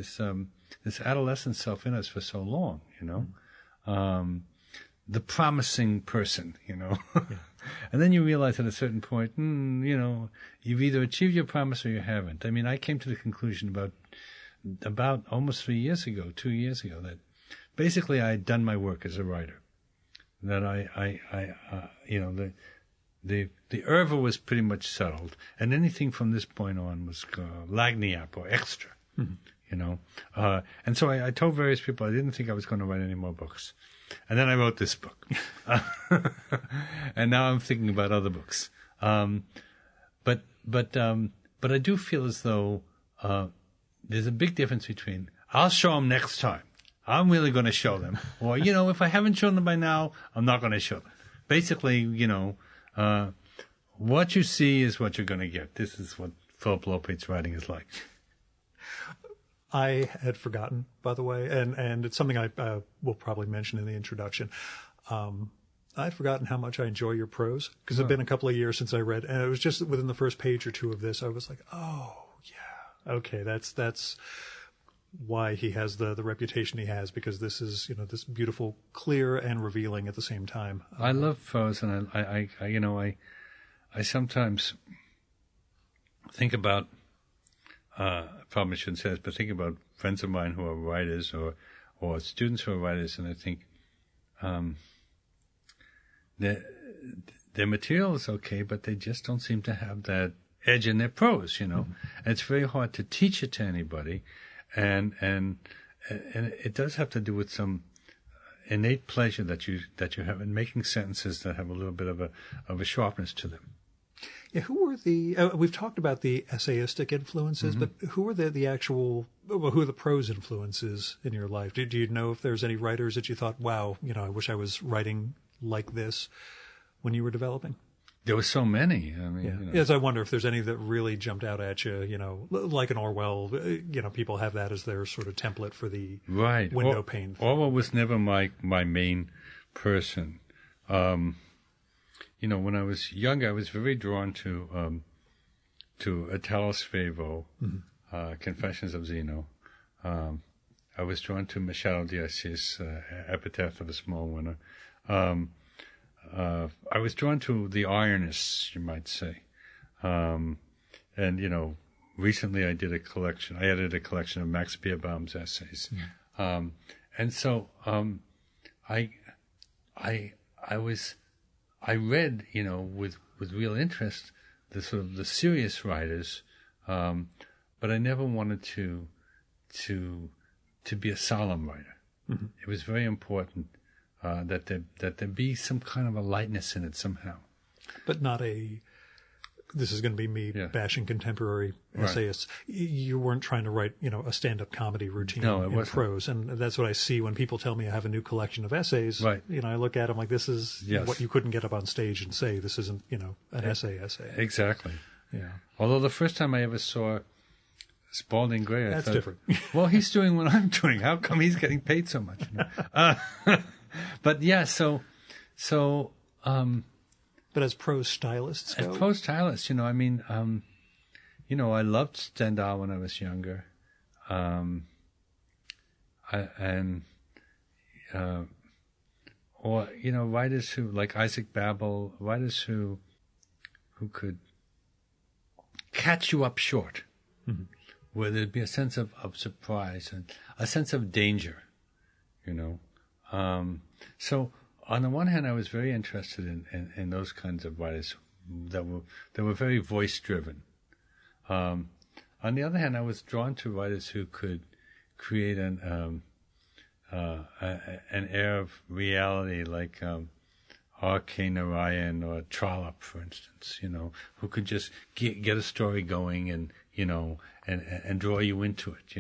adolescent self in us for so long, the promising person, Yeah. And then you realize at a certain point, you've either achieved your promise or you haven't. I mean, I came to the conclusion about almost 2 years ago, that basically I had done my work as a writer. That the oeuvre was pretty much settled, and anything from this point on was lagniappe or extra, and so I told various people I didn't think I was going to write any more books, and then I wrote this book, and now I'm thinking about other books, but I do feel as though there's a big difference between I'll show them next time. I'm really going to show them. Or, if I haven't shown them by now, I'm not going to show them. Basically, what you see is what you're going to get. This is what Phillip Lopate's writing is like. I had forgotten, by the way, and it's something I will probably mention in the introduction. I'd forgotten how much I enjoy your prose, because it's been a couple of years since I read, and it was just within the first page or two of this, I was like, oh, yeah, okay, that's why he has the reputation he has, because this is this beautiful, clear, and revealing at the same time. I love prose, and I sometimes think about probably shouldn't say this, but think about friends of mine who are writers or students who are writers, and I think their material is okay, but they just don't seem to have that edge in their prose, And it's very hard to teach it to anybody. And it does have to do with some innate pleasure that you have in making sentences that have a little bit of a sharpness to them. Yeah, who are we've talked about the essayistic influences, but who are the who are the prose influences in your life? Do you know if there's any writers that you thought, wow, I wish I was writing like this when you were developing? There were so many. I mean, Yes, I wonder if there's any that really jumped out at you. Like an Orwell. People have that as their sort of template for the window pane. Orwell was never my main person. When I was young, I was very drawn to Italo Svevo, Confessions of Zeno. I was drawn to Machado de Assis, Epitaph of a Small Winner. I was drawn to the ironists, you might say. Recently I did I edited a collection of Max Beerbaum's essays. And so, I read, with real interest, the sort of the serious writers, but I never wanted to be a solemn writer. Mm-hmm. It was very important that there be some kind of a lightness in it somehow. But not a, this is going to be me bashing contemporary essayists. You weren't trying to write, a stand-up comedy routine in prose. And that's what I see when people tell me I have a new collection of essays. Right. I look at them like, this is what you couldn't get up on stage and say. This isn't, an essay. Exactly. Yeah. Although the first time I ever saw Spalding Gray, I thought, different. Well, he's doing what I'm doing. How come he's getting paid so much? But yeah, so. But as prose stylists go? As prose stylists, I loved Stendhal when I was younger, writers who like Isaac Babel, writers who could catch you up short, mm-hmm. where there'd be a sense of surprise and a sense of danger, So on the one hand, I was very interested in those kinds of writers that were very voice driven. On the other hand, I was drawn to writers who could create an air of reality, like R.K. Narayan or Trollope, for instance. Who could just get a story going and draw you into it.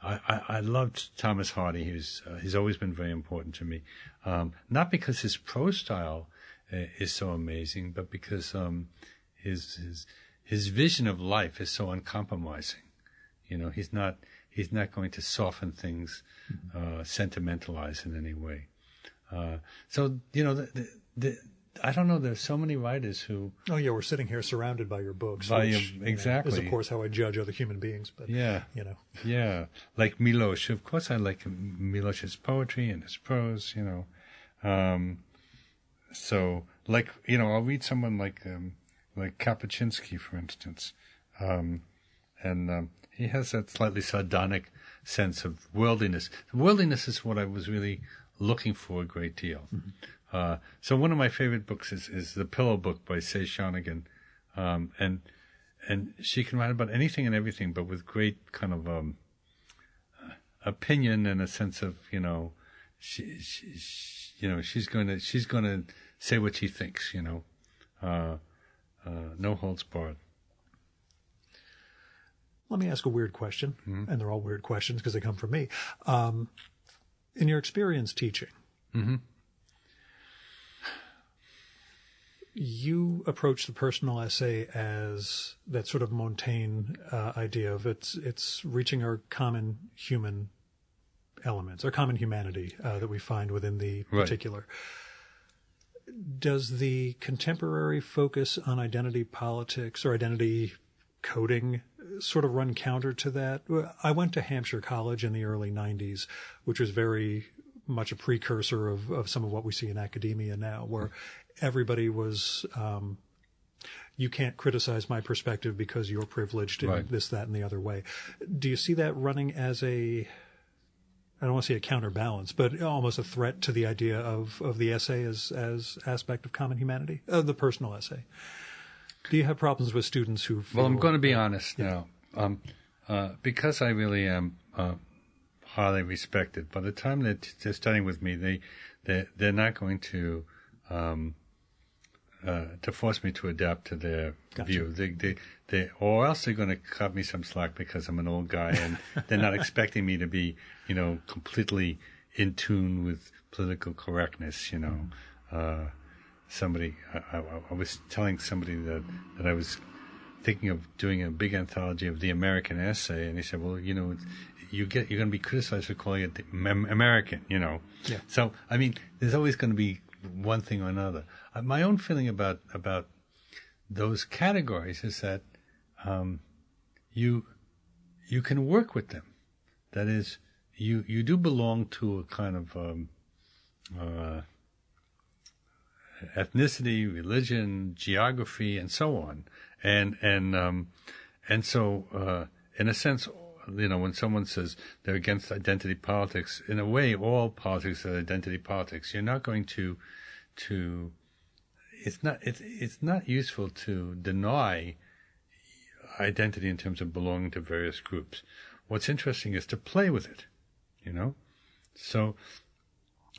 I loved Thomas Hardy. He's always been very important to me, not because his prose style is so amazing, but because his vision of life is so uncompromising. He's not going to soften things, sentimentalize in any way. I don't know. There's so many writers who. Oh yeah, we're sitting here surrounded by your books. Exactly. Is of course how I judge other human beings. But yeah, like Milosz. Of course, I like Milosz's poetry and his prose. So like I'll read someone like Kapuscinski, for instance, and he has that slightly sardonic sense of worldliness. Worldliness is what I was really looking for a great deal. Mm-hmm. So one of my favorite books is The Pillow Book by Say Shonigan, and she can write about anything and everything, but with great kind of opinion and a sense of she's going to say what she thinks, no holds barred. Let me ask a weird question, mm-hmm. and they're all weird questions because they come from me. In your experience teaching. Mm-hmm. You approach the personal essay as that sort of Montaigne idea of it's reaching our common human elements, our common humanity that we find within the particular. Right. Does the contemporary focus on identity politics or identity coding sort of run counter to that? I went to Hampshire College in the early 90s, which was very much a precursor of some of what we see in academia now, where everybody was, you can't criticize my perspective because you're privileged in this, that, and the other way. Do you see that running as I don't want to say a counterbalance, but almost a threat to the idea of the essay as aspect of common humanity, the personal essay? Do you have problems with students who feel... Well, I'm going to be honest now. Because I really am highly respected, by the time that they're studying with me, they're not going to force me to adapt to their view. They or else they're going to cut me some slack because I'm an old guy and they're not expecting me to be, completely in tune with political correctness. I was telling somebody that I was thinking of doing a big anthology of the American essay, and he said, "Well, you're going to be criticized for calling it American." Yeah. So I mean, there's always going to be one thing or another. My own feeling about those categories is that you can work with them. That is, you do belong to a kind of ethnicity, religion, geography, and so on. And so in a sense, when someone says they're against identity politics, in a way, all politics are identity politics. You're not going to it's not useful to deny identity in terms of belonging to various groups. What's interesting is to play with it, you know. So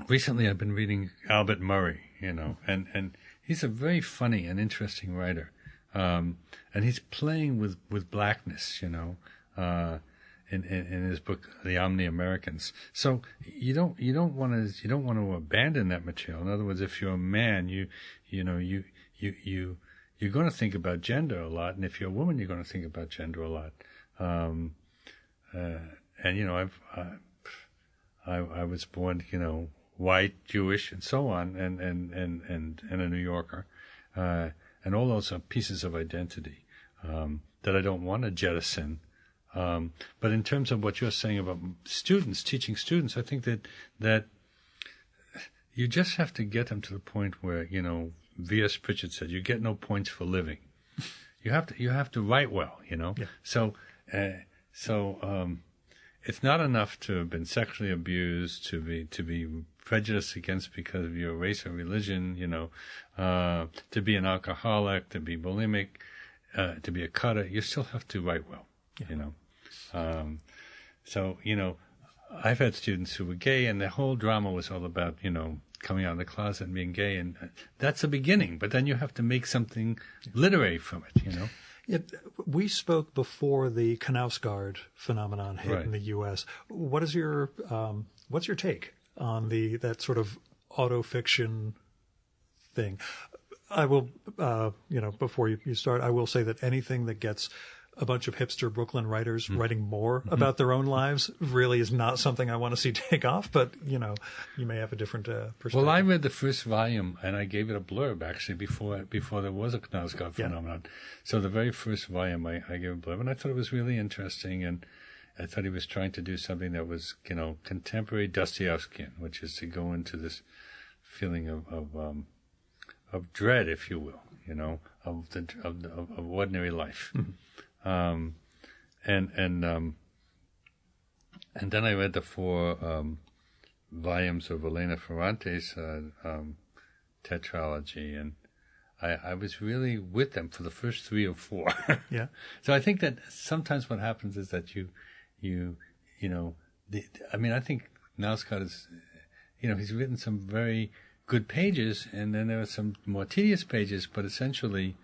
recently I've been reading Albert Murray, you know, and he's a very funny and interesting writer. And he's playing with blackness, you know, in his book, The Omni-Americans. So you don't want to abandon that material. In other words, if you're a man, you're going to think about gender a lot, and if you're a woman, you're going to think about gender a lot. And you know, I was born, you know, white, Jewish, and so on, and a New Yorker, and all those are pieces of identity that I don't want to jettison. But in terms of what you're saying about students, teaching students, I think that you just have to get them to the point where, you know, V.S. Pritchard said, you get no points for living. You have to write well, you know. Yeah. So it's not enough to have been sexually abused, to be prejudiced against because of your race or religion, you know, to be an alcoholic, to be bulimic, to be a cutter. You still have to write well, yeah. You know. So, you know, I've had students who were gay, and their whole drama was all about, you know, coming out of the closet and being gay, and that's the beginning. But then you have to make something literary from it, you know. We spoke before the Knausgaard phenomenon hit right. in the U.S. What's your take on that sort of autofiction thing? I will, you know, before you start, I will say that anything that gets a bunch of hipster Brooklyn writers writing more about their own lives really is not something I want to see take off, but, you know, you may have a different perspective. Well, I read the first volume, and I gave it a blurb, actually, before there was a Knausgaard phenomenon. Yeah. So the very first volume, I gave a blurb, and I thought it was really interesting, and I thought he was trying to do something that was, you know, contemporary Dostoevskian, which is to go into this feeling of dread, if you will, you know, of ordinary life. Mm-hmm. And then I read the 4 volumes of Elena Ferrante's tetralogy, and I was really with them for the first 3 or 4. Yeah. So I think that sometimes what happens is that you know, I think Knausgaard is, you know, he's written some very good pages, and then there are some more tedious pages, but essentially,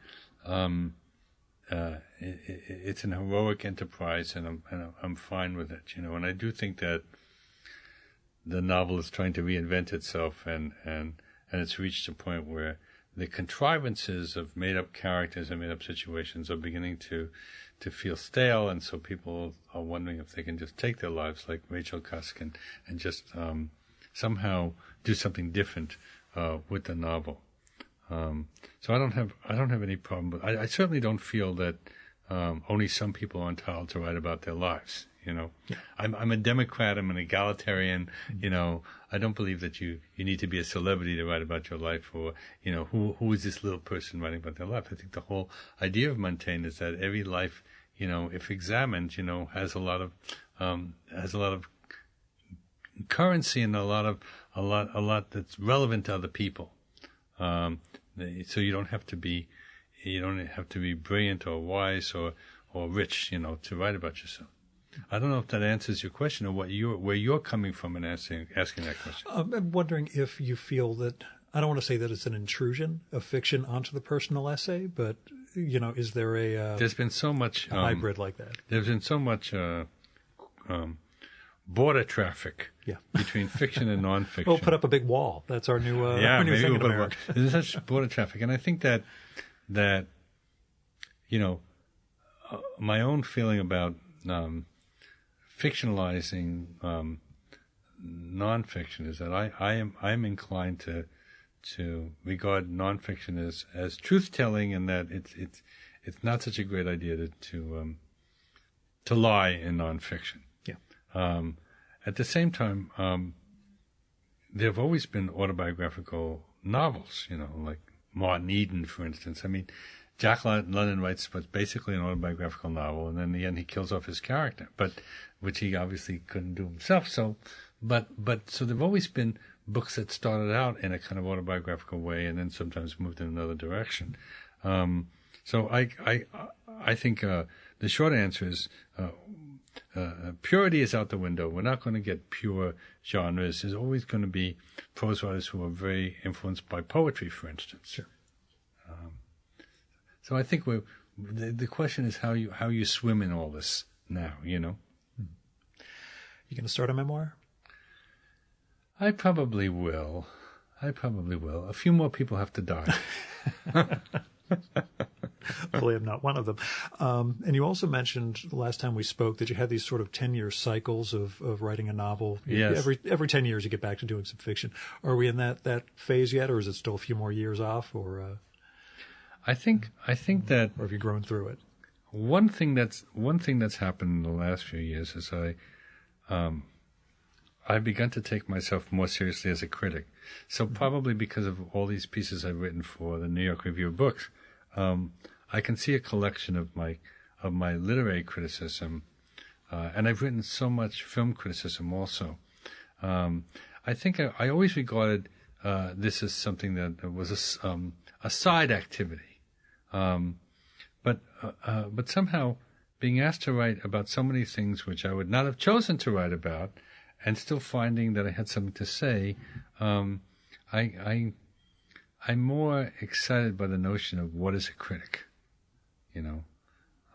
it's an heroic enterprise, and I'm fine with it, you know. And I do think that the novel is trying to reinvent itself, and it's reached a point where the contrivances of made-up characters and made-up situations are beginning to feel stale, and so people are wondering if they can just take their lives like Rachel Cusk and just somehow do something different with the novel. So I don't have any problem, but I certainly don't feel that only some people are entitled to write about their lives. You know, yeah. I'm a Democrat. I'm an egalitarian. Mm-hmm. You know, I don't believe that you need to be a celebrity to write about your life, or, you know, who is this little person writing about their life. I think the whole idea of Montaigne is that every life, you know, if examined, you know, has a lot of currency and a lot that's relevant to other people. So you don't have to be brilliant or wise or rich, you know, to write about yourself. I don't know if that answers your question, or where you're coming from in asking that question. I'm wondering if you feel that, I don't want to say that it's an intrusion of fiction onto the personal essay, but, you know, is there there's been so much hybrid like that? There's been so much border traffic between fiction and nonfiction. We'll put up a big wall. That's our new new thing in America. There's such border traffic, and I think that you know, my own feeling about fictionalizing nonfiction is that I'm inclined to regard nonfiction as truth telling, and that it's not such a great idea to lie in nonfiction. Yeah. At the same time, there have always been autobiographical novels, you know, like Martin Eden, for instance. I mean, Jack London writes what's basically an autobiographical novel, and then in the end he kills off his character, which he obviously couldn't do himself. So there've always been books that started out in a kind of autobiographical way, and then sometimes moved in another direction. So I I think the short answer is purity is out the window. We're not going to get pure genres. There's always going to be prose writers who are very influenced by poetry, for instance. Sure. So I think the question is how you swim in all this now. You know. You going to start a memoir? I probably will. A few more people have to die. Hopefully I'm not one of them. And you also mentioned the last time we spoke that you had these sort of 10-year cycles of writing a novel. Yes. Every 10 years you get back to doing some fiction. Are we in that phase yet, or is it still a few more years off? Or I think that, or have you grown through it? One thing that's happened in the last few years is I've begun to take myself more seriously as a critic. So probably because of all these pieces I've written for the New York Review of Books, I can see a collection of my literary criticism, and I've written so much film criticism also. I think I always regarded this as something that was a side activity, but somehow being asked to write about so many things which I would not have chosen to write about, and still finding that I had something to say, I'm more excited by the notion of what is a critic, you know.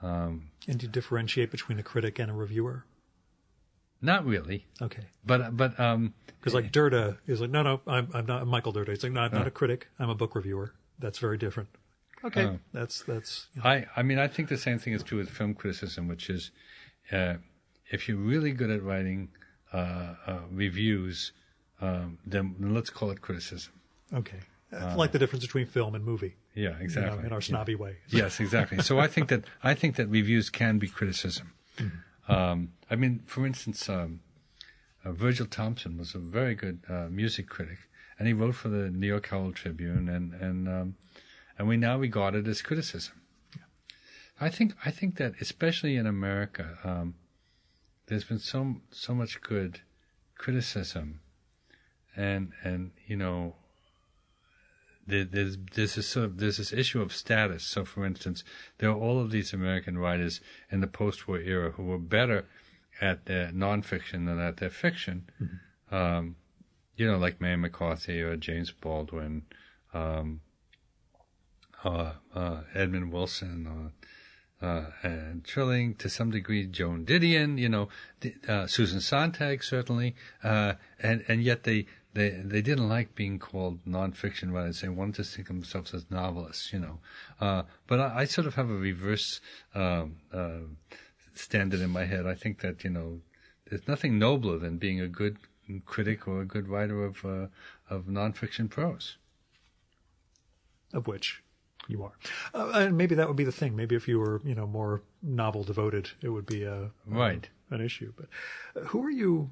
And do you differentiate between a critic and a reviewer? Not really. Okay. But because like Derda is like, no, I'm not Michael Derda. He's like, no, I'm not a critic. I'm a book reviewer. That's very different. Okay, that's. You know. I mean, I think the same thing is true with film criticism, which is, if you're really good at writing reviews, then let's call it criticism. Okay. Like the difference between film and movie. Yeah, exactly. You know, in our snobby way. Yes, exactly. So I think that reviews can be criticism. Mm-hmm. I mean, for instance, Virgil Thompson was a very good music critic, and he wrote for the New York Herald Tribune, and we now regard it as criticism. Yeah. I think that especially in America, there's been so much good criticism, and you know, there's this issue of status. So, for instance, there are all of these American writers in the post-war era who were better at their nonfiction than at their fiction. Mm-hmm. You know, like Mae McCarthy or James Baldwin, Edmund Wilson, and Trilling, to some degree, Joan Didion, you know, Susan Sontag, certainly, and yet they didn't like being called nonfiction writers. They wanted to think of themselves as novelists, you know. But I sort of have a reverse standard in my head. I think that, you know, there's nothing nobler than being a good critic or a good writer of nonfiction prose. Of which you are. And maybe that would be the thing. Maybe if you were, you know, more novel devoted, it would be an issue. But who are you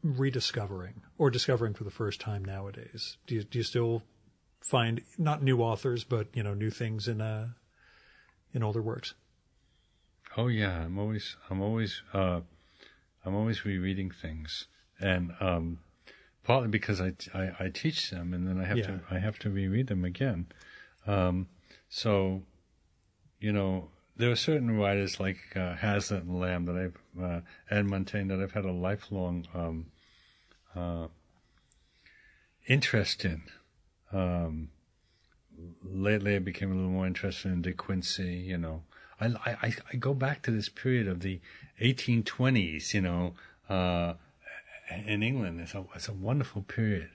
rediscovering or discovering for the first time nowadays? Do you still find not new authors, but, you know, new things in older works? Oh yeah, I'm always rereading things, and partly because I teach them, and then I have to reread them again. So, you know, there are certain writers like Hazlitt and Lamb that and Montaigne that I've had a lifelong interest in. Lately, I became a little more interested in De Quincey. You know, I go back to this period of the 1820s. You know, in England, it's a wonderful period,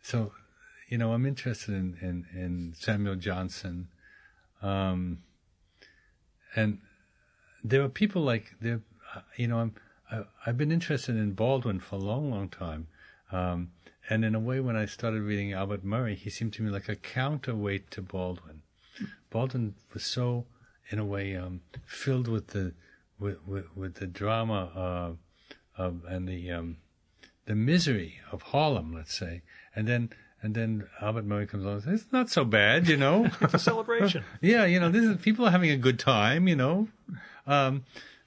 so. You know, I'm interested in Samuel Johnson, and there are people like there. You know, I've been interested in Baldwin for a long, long time, and in a way, when I started reading Albert Murray, he seemed to me like a counterweight to Baldwin. Baldwin was so, in a way, filled with the drama and the misery of Harlem, let's say, and then Albert Murray comes along and says, it's not so bad, you know. It's a celebration. Yeah, you know, people are having a good time, you know.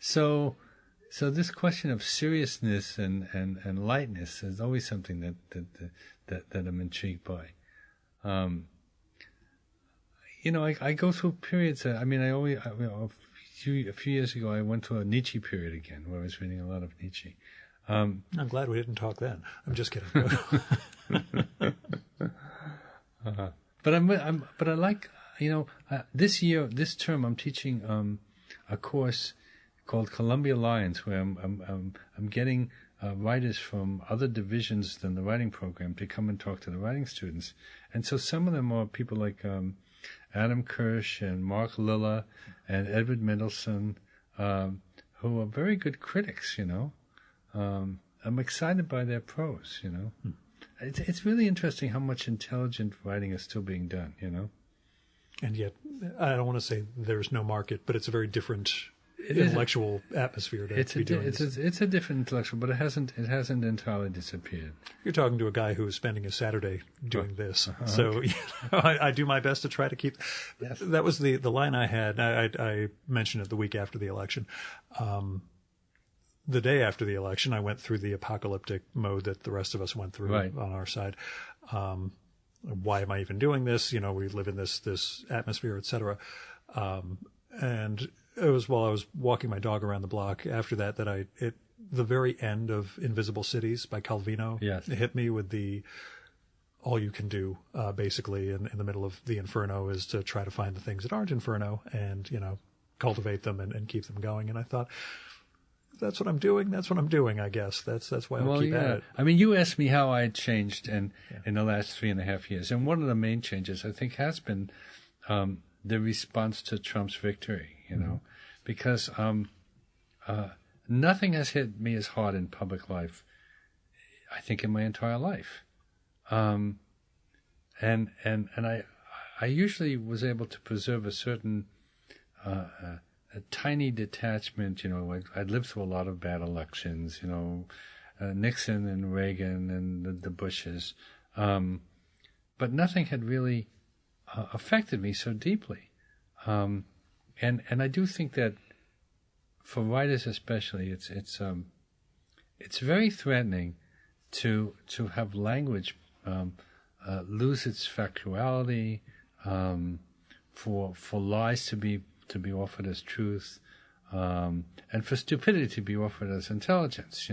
So this question of seriousness and lightness is always something that I'm intrigued by. I go through periods. I always, a few years ago, I went through a Nietzsche period again, where I was reading a lot of Nietzsche. I'm glad we didn't talk then. I'm just kidding. But I like, this term I'm teaching a course called Columbia Lines, where I'm getting writers from other divisions than the writing program to come and talk to the writing students. And so some of them are people like Adam Kirsch and Mark Lilla and Edward Mendelsohn, who are very good critics, I'm excited by their prose, It's really interesting how much intelligent writing is still being done, And yet, I don't want to say there's no market, but it's a very different intellectual atmosphere to be doing this. It's a different intellectual, but it hasn't entirely disappeared. You're talking to a guy who is spending a Saturday doing this, so I do my best to try to keep. Yes. That was the line I had. I mentioned it the week after the election. The day after the election, I went through the apocalyptic mode that the rest of us went through on our side. Why am I even doing this? We live in this atmosphere, etc. And it was while I was walking my dog around the block after that the very end of Invisible Cities by Calvino hit me with the all you can do, basically in the middle of the inferno is to try to find the things that aren't inferno and, cultivate them and keep them going. And I thought, that's what I'm doing. That's what I'm doing, I guess. That's why I'll keep at it. You asked me how I had changed in the last 3.5 years. And one of the main changes, I think, has been the response to Trump's victory, because nothing has hit me as hard in public life, I think, in my entire life. And I usually was able to preserve a certain a tiny detachment. I'd lived through a lot of bad elections, Nixon and Reagan and the Bushes. But nothing had really affected me so deeply. And I do think that for writers especially, it's very threatening to have language lose its factuality, for lies to be offered as truth, and for stupidity to be offered as intelligence,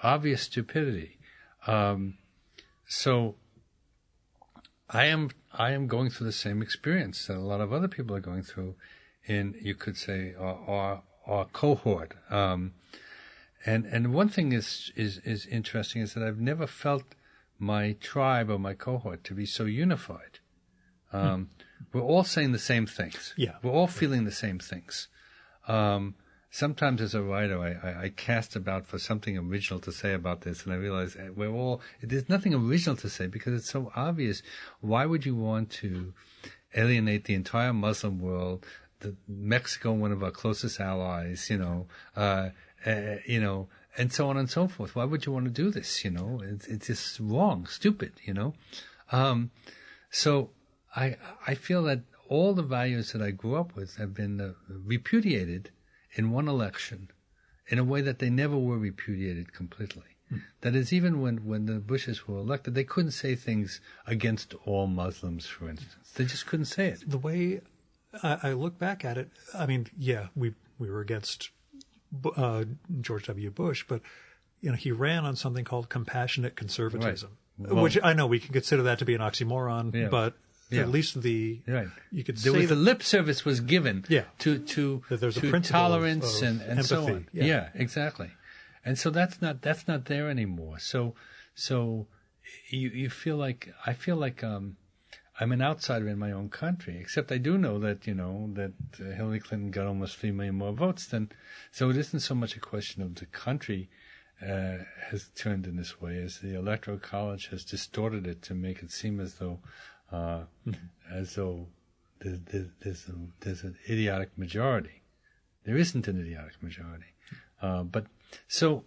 obvious stupidity. So I am going through the same experience that a lot of other people are going through in, you could say, our cohort. And one thing is interesting is that I've never felt my tribe or my cohort to be so unified. We're all saying the same things. Yeah. We're all feeling the same things. Sometimes as a writer, I cast about for something original to say about this, and I realize there's nothing original to say because it's so obvious. Why would you want to alienate the entire Muslim world, Mexico, one of our closest allies, and so on and so forth? Why would you want to do this? It's just wrong, stupid, So I feel that all the values that I grew up with have been repudiated in one election in a way that they never were repudiated completely. That is, even when the Bushes were elected, they couldn't say things against all Muslims, for instance. They just couldn't say it. The way I look back at it, we were against George W. Bush, but he ran on something called compassionate conservatism, which I know we can consider that to be an oxymoron, but at least you could say the lip service was given to there's to a tolerance of and so on. Yeah, exactly. And so that's not there anymore. So you feel like I feel like I'm an outsider in my own country. Except I do know that that Hillary Clinton got almost 3 million more votes than. So it isn't so much a question of the country has turned in this way as the Electoral College has distorted it to make it seem as though there's an idiotic majority. There isn't an idiotic majority, but so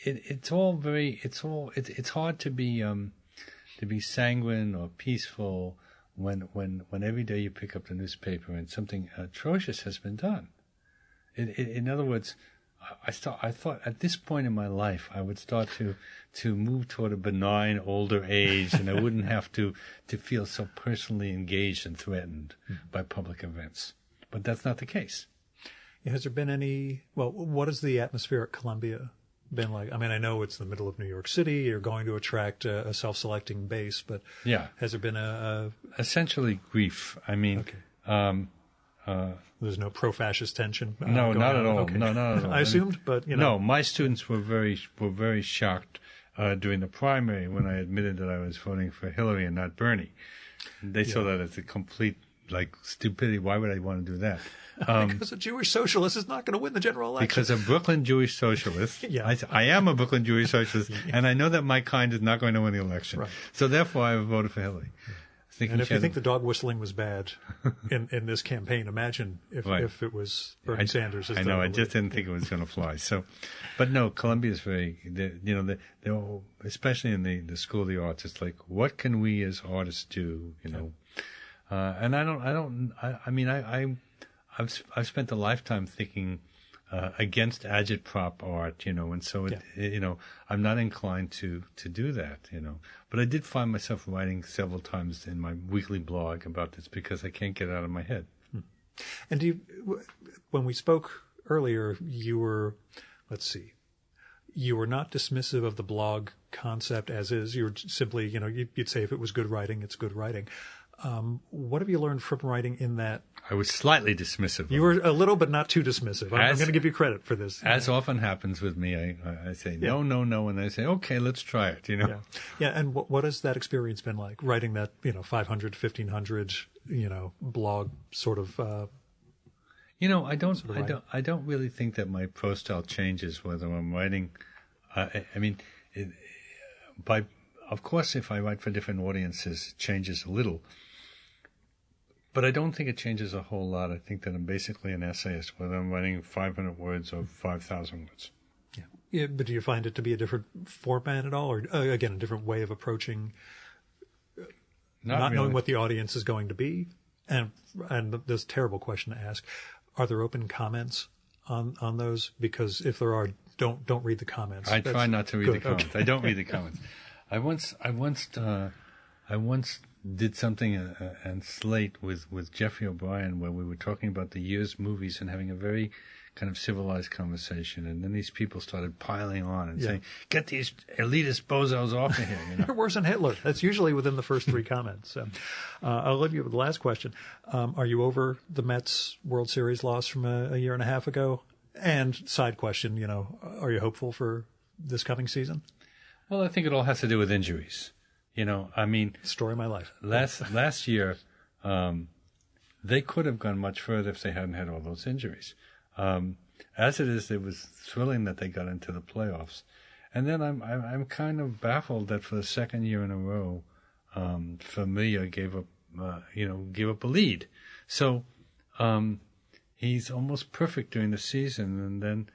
it's hard to be sanguine or peaceful when every day you pick up the newspaper and something atrocious has been done. In other words, I thought at this point in my life I would start to move toward a benign older age, and I wouldn't have to feel so personally engaged and threatened by public events. But that's not the case. Has there been any? Well, what has the atmosphere at Columbia been like? I mean, I know it's the middle of New York City. You're going to attract a self-selecting base, but yeah, has there been essentially grief? I mean, okay. There's no pro-fascist tension. No, not at all. Okay. No, not at all. I assumed, but no. My students were very shocked during the primary when I admitted that I was voting for Hillary and not Bernie. They saw that as a complete stupidity. Why would I want to do that? Because a Jewish socialist is not going to win the general election. Because a Brooklyn Jewish socialist. I am a Brooklyn Jewish socialist, and I know that my kind is not going to win the election. Right. So therefore, I voted for Hillary. And if you think the dog whistling was bad in this campaign, imagine if it was Bernie Sanders. I know. I just didn't think it was going to fly. So, but no, Columbia is very, they're especially in the School of the Arts. It's like, what can we as artists do? And I've spent a lifetime thinking against agitprop art, and so I'm not inclined to do that, But I did find myself writing several times in my weekly blog about this because I can't get it out of my head. And when we spoke earlier, you were not dismissive of the blog concept as is. You were simply, you'd say if it was good writing, it's good writing. What have you learned from writing in that? I was slightly dismissive. You were a little, but not too dismissive. I'm going to give you credit for this. As often happens with me, I say, no, and they say, okay, let's try it, Yeah, and what has that experience been like, writing that, 500, 1,500, blog sort of... I don't really think that my prose style changes whether I'm writing... Of course, if I write for different audiences, it changes a little. But I don't think it changes a whole lot. I think that I'm basically an essayist, whether I'm writing 500 words or 5,000 words. Yeah, but do you find it to be a different format at all? Or, again, a different way of approaching not really knowing what the audience is going to be? And this terrible question to ask, are there open comments on those? Because if there are, don't read the comments. I try not to read the comments. Okay. I don't read the comments. I once did something and Slate with Jeffrey O'Brien where we were talking about the year's movies and having a very kind of civilized conversation, and then these people started piling on and saying, "Get these elitist bozos off of here!" You're worse than Hitler. That's usually within the first three comments. So, I'll leave you with the last question. Are you over the Mets World Series loss from a year and a half ago? And side question, are you hopeful for this coming season? Well, I think it all has to do with injuries. Story of my life. Last year, they could have gone much further if they hadn't had all those injuries. As it is, it was thrilling that they got into the playoffs. And then I'm kind of baffled that for the second year in a row, Familia gave up a lead. So, he's almost perfect during the season, and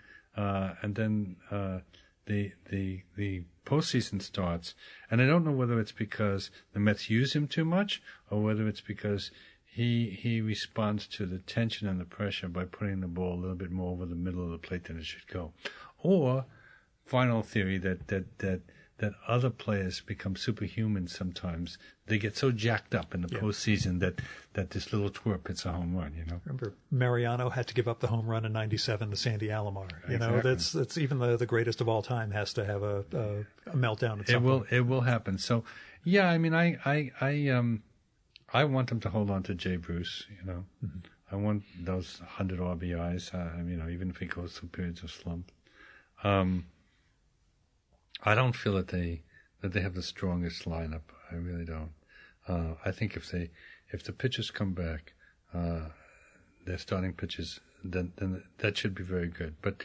then the postseason starts, and I don't know whether it's because the Mets use him too much or whether it's because he responds to the tension and the pressure by putting the ball a little bit more over the middle of the plate than it should go. Or, final theory, that other players become superhuman sometimes. They get so jacked up in the postseason that this little twerp hits a home run, Remember, Mariano had to give up the home run in '97 to Sandy Alomar. Exactly. That's even the greatest of all time has to have a meltdown at some point. It will happen. So, I want them to hold on to Jay Bruce, Mm-hmm. I want those 100 RBIs, even if he goes through periods of slump. I don't feel that they have the strongest lineup. I really don't. I think if the pitchers come back, their starting pitchers, then that should be very good. But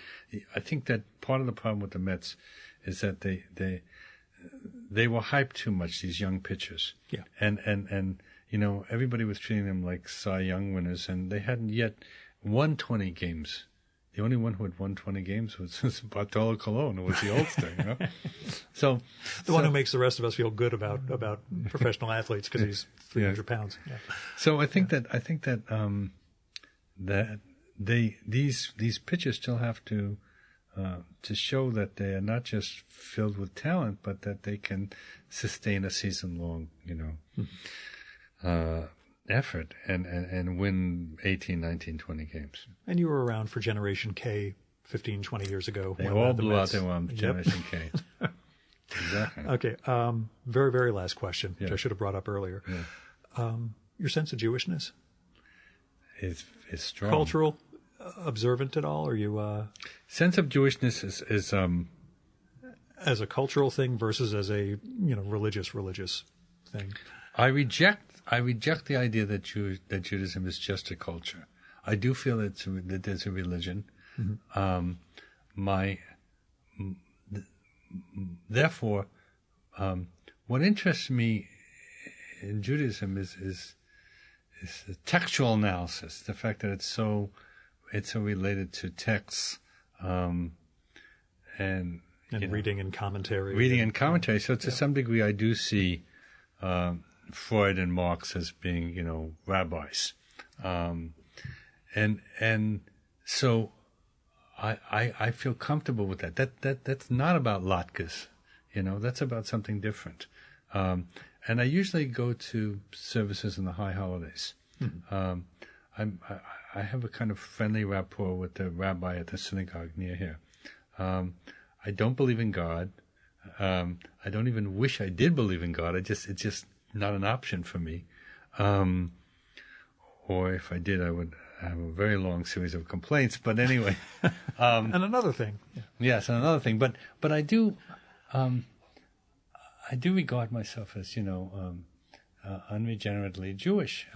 I think that part of the problem with the Mets is that they were hyped too much, these young pitchers. Yeah. And everybody was treating them like Cy Young winners, and they hadn't yet won 20 games. The only one who had won 20 games was Bartolo Colon, who was the oldster, So the one who makes the rest of us feel good about professional athletes because he's 300 pounds. Yeah. So I think that these pitchers still have to to show that they are not just filled with talent, but that they can sustain a season-long, effort and win 18, 19, 20 games. And you were around for Generation K 15, 20 years ago. They all blew out their Generation K. Exactly. Okay. Very, very last question, which Yeah. I should have brought up earlier. Yeah. Your sense of Jewishness? Is strong. Cultural, observant at all? Are you Sense of Jewishness is as a cultural thing versus as a religious thing? I reject the idea that Judaism is just a culture. I do feel that there's a religion. Mm-hmm. Therefore, what interests me in Judaism is the textual analysis, the fact that it's so related to texts, and reading and commentary. Reading and commentary. So to some degree, I do see Freud and Marx as being, rabbis, and so I feel comfortable with that. That's not about latkes, that's about something different. And I usually go to services in the high holidays. Mm-hmm. I have a kind of friendly rapport with the rabbi at the synagogue near here. I don't believe in God. I don't even wish I did believe in God. It's just not an option for me. Or if I did, I would have a very long series of complaints. But anyway, and another thing. Yeah. Yes, and another thing. But I do regard myself as unregenerately Jewish.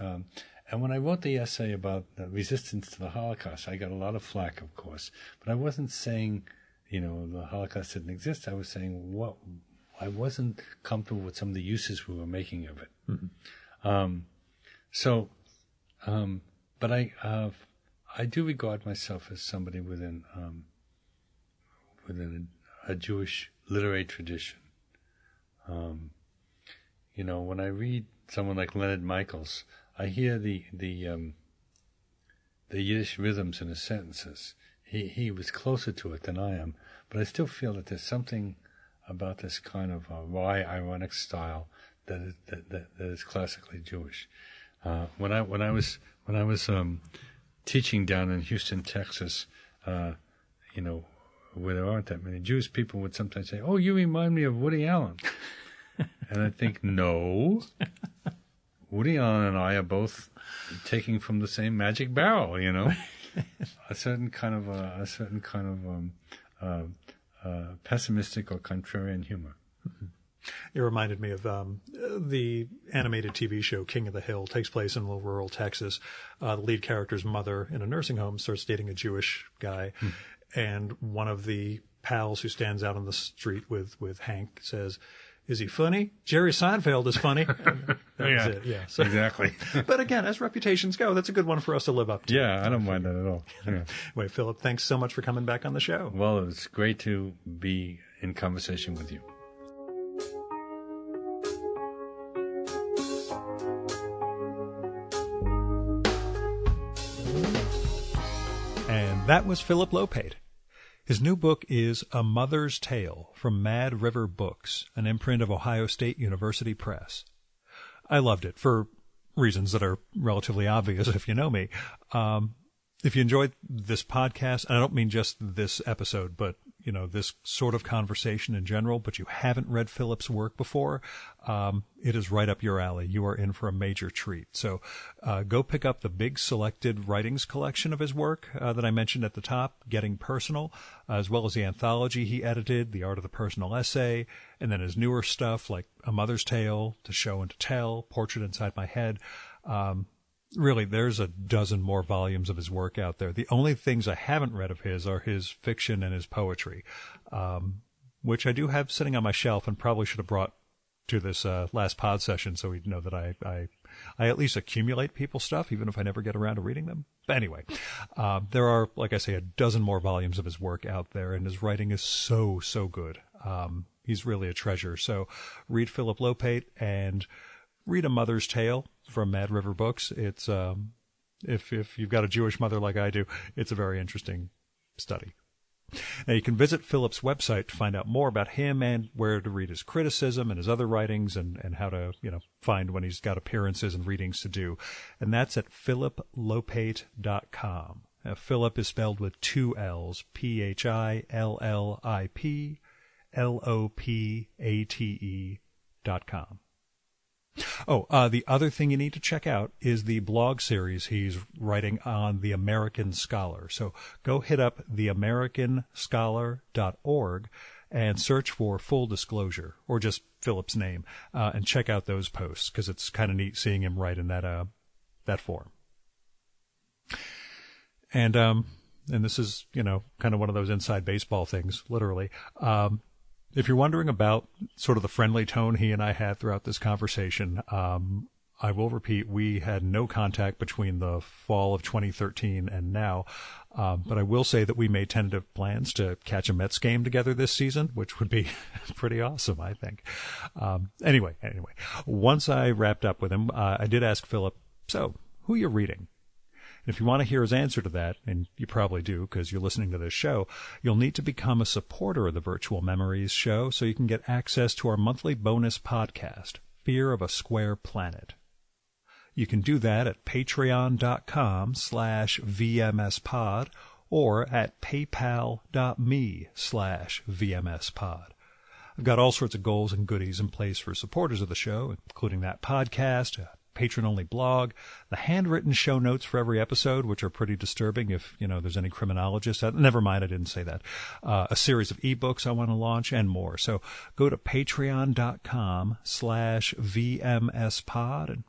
And when I wrote the essay about the resistance to the Holocaust, I got a lot of flack, of course. But I wasn't saying, the Holocaust didn't exist. I was saying I wasn't comfortable with some of the uses we were making of it. Mm-hmm. But I do regard myself as somebody within a Jewish literary tradition. When I read someone like Leonard Michaels, I hear the Yiddish rhythms in his sentences. He was closer to it than I am, but I still feel that there's something about this kind of wry, ironic style that is classically Jewish. When I was teaching down in Houston, Texas, where there aren't that many Jewish, people would sometimes say, "Oh, you remind me of Woody Allen," and I think, no. Woody Allen and I are both taking from the same magic barrel, a certain kind of pessimistic or contrarian humor. It reminded me of the animated TV show King of the Hill. Takes place in little rural Texas. The lead character's mother in a nursing home starts dating a Jewish guy, and one of the pals who stands out on the street with Hank says, "Is he funny? Jerry Seinfeld is funny." That was it. Yeah. So, exactly. But again, as reputations go, that's a good one for us to live up to. Yeah, I don't mind that at all. Yeah. Wait, Philip, thanks so much for coming back on the show. Well, it was great to be in conversation with you. And that was Phillip Lopate. His new book is A Mother's Tale from Mad River Books, an imprint of Ohio State University Press. I loved it for reasons that are relatively obvious if you know me. If you enjoyed this podcast, and I don't mean just this episode, but this sort of conversation in general, but you haven't read Phillip's work before, it is right up your alley. You are in for a major treat. So go pick up the big selected writings collection of his work that I mentioned at the top, Getting Personal, as well as the anthology he edited, The Art of the Personal Essay, and then his newer stuff like A Mother's Tale, To Show and to Tell, Portrait Inside My Head. Really, there's a dozen more volumes of his work out there. The only things I haven't read of his are his fiction and his poetry, which I do have sitting on my shelf and probably should have brought to this last pod session so he'd know that I at least accumulate people's stuff, even if I never get around to reading them. But anyway, there are, like I say, a dozen more volumes of his work out there, and his writing is so, so good. He's really a treasure. So read Phillip Lopate and read A Mother's Tale from Mad River Books. It's if you've got a Jewish mother like I do, it's a very interesting study. Now, you can visit Philip's website to find out more about him and where to read his criticism and his other writings and how to, find when he's got appearances and readings to do. And that's at philiplopate.com. Philip is spelled with two L's, PhillipLopate.com. The other thing you need to check out is the blog series he's writing on the American Scholar. So go hit up theamericanscholar.org and search for Full Disclosure, or just Philip's name, and check out those posts, because it's kind of neat seeing him write in that form. And this is, kind of one of those inside baseball things, literally. If you're wondering about sort of the friendly tone he and I had throughout this conversation, I will repeat, we had no contact between the fall of 2013 and now. But I will say that we made tentative plans to catch a Mets game together this season, which would be pretty awesome, I think. Anyway, once I wrapped up with him, I did ask Philip, so who are you reading? If you want to hear his answer to that, and you probably do because you're listening to this show, you'll need to become a supporter of the Virtual Memories show so you can get access to our monthly bonus podcast, Fear of a Square Planet. You can do that at patreon.com/VMSpod or at paypal.me/VMSpod. I've got all sorts of goals and goodies in place for supporters of the show, including that podcast, patron-only blog, the handwritten show notes for every episode, which are pretty disturbing if, there's any criminologists. Never mind, I didn't say that. A series of ebooks I want to launch, and more. So go to patreon.com/VMSpod and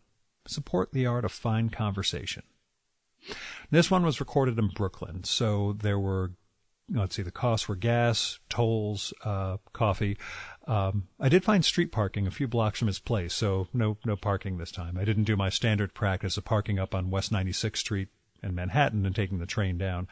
support the art of fine conversation. This one was recorded in Brooklyn, so there were, the costs were gas, tolls, coffee. I did find street parking a few blocks from his place, so no parking this time. I didn't do my standard practice of parking up on West 96th Street in Manhattan and taking the train down.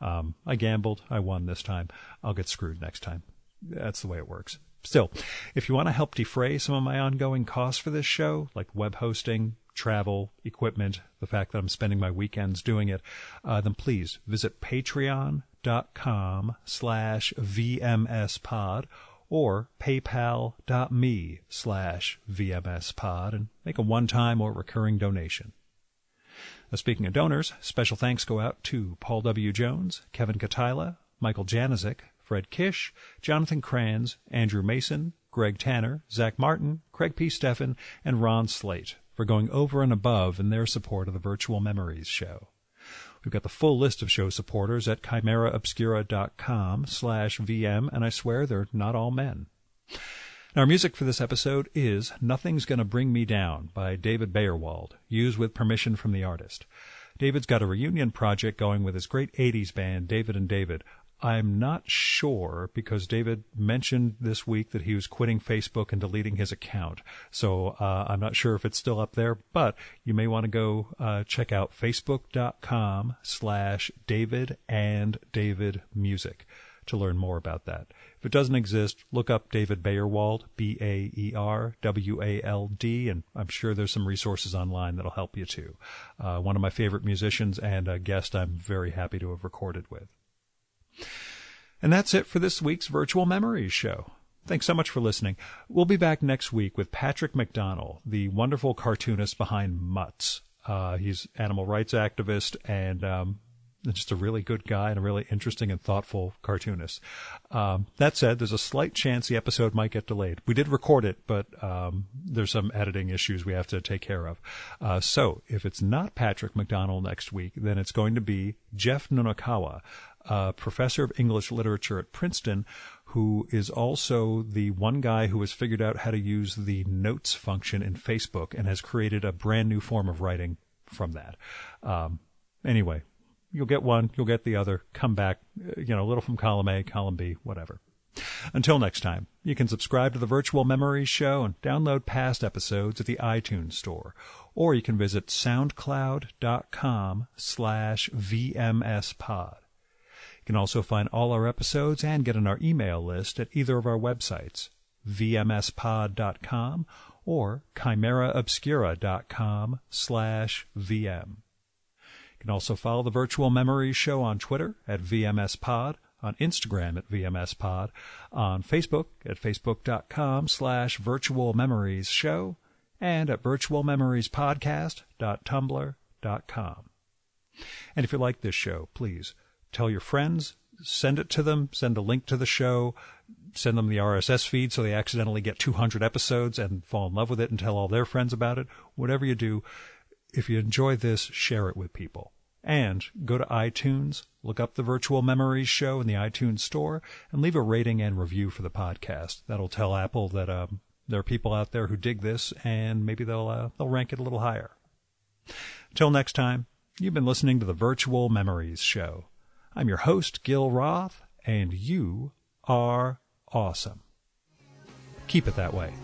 I gambled. I won this time. I'll get screwed next time. That's the way it works. Still, if you want to help defray some of my ongoing costs for this show, like web hosting, travel, equipment, the fact that I'm spending my weekends doing it, then please visit patreon.com/VMSpod or paypal.me/VMSpod and make a one-time or recurring donation. Now, speaking of donors, special thanks go out to Paul W. Jones, Kevin Katila, Michael Janizik, Fred Kish, Jonathan Kranz, Andrew Mason, Greg Tanner, Zach Martin, Craig P. Steffen, and Ron Slate for going over and above in their support of the Virtual Memories show. We've got the full list of show supporters at chimeraobscura.com/VM, and I swear they're not all men. Now, our music for this episode is Nothing's Gonna Bring Me Down by David Bayerwald, used with permission from the artist. David's got a reunion project going with his great 80s band, David and David. I'm not sure, because David mentioned this week that he was quitting Facebook and deleting his account. So I'm not sure if it's still up there, but you may want to go check out facebook.com/DavidandDavidMusic to learn more about that. If it doesn't exist, look up David Bayerwald, Baerwald, and I'm sure there's some resources online that'll help you too. One of my favorite musicians and a guest I'm very happy to have recorded with. And that's it for this week's Virtual Memories show. Thanks so much for listening. We'll be back next week with Patrick McDonnell, the wonderful cartoonist behind Mutts. He's an animal rights activist and just a really good guy and a really interesting and thoughtful cartoonist. That said, there's a slight chance the episode might get delayed. We did record it, but there's some editing issues we have to take care of. So if it's not Patrick McDonnell next week, then it's going to be Jeff Nunokawa, professor of English literature at Princeton, who is also the one guy who has figured out how to use the notes function in Facebook and has created a brand new form of writing from that. Anyway, you'll get one, you'll get the other, come back, a little from column A, column B, whatever. Until next time, you can subscribe to the Virtual Memories show and download past episodes at the iTunes store, or you can visit soundcloud.com/VMSpod. You can also find all our episodes and get on our email list at either of our websites, vmspod.com or chimeraobscura.com/VM. You can also follow the Virtual Memories show on Twitter at VMSpod, on Instagram at VMSPod, on Facebook at facebook.com/virtualmemoriesshow, and at virtualmemoriespodcast.tumblr.com. And if you like this show, please tell your friends, send it to them, send a link to the show, send them the RSS feed so they accidentally get 200 episodes and fall in love with it and tell all their friends about it. Whatever you do, if you enjoy this, share it with people. And go to iTunes, look up the Virtual Memories Show in the iTunes store, and leave a rating and review for the podcast. That'll tell Apple that there are people out there who dig this, and maybe they'll rank it a little higher. Till next time, you've been listening to the Virtual Memories Show. I'm your host, Gil Roth, and you are awesome. Keep it that way.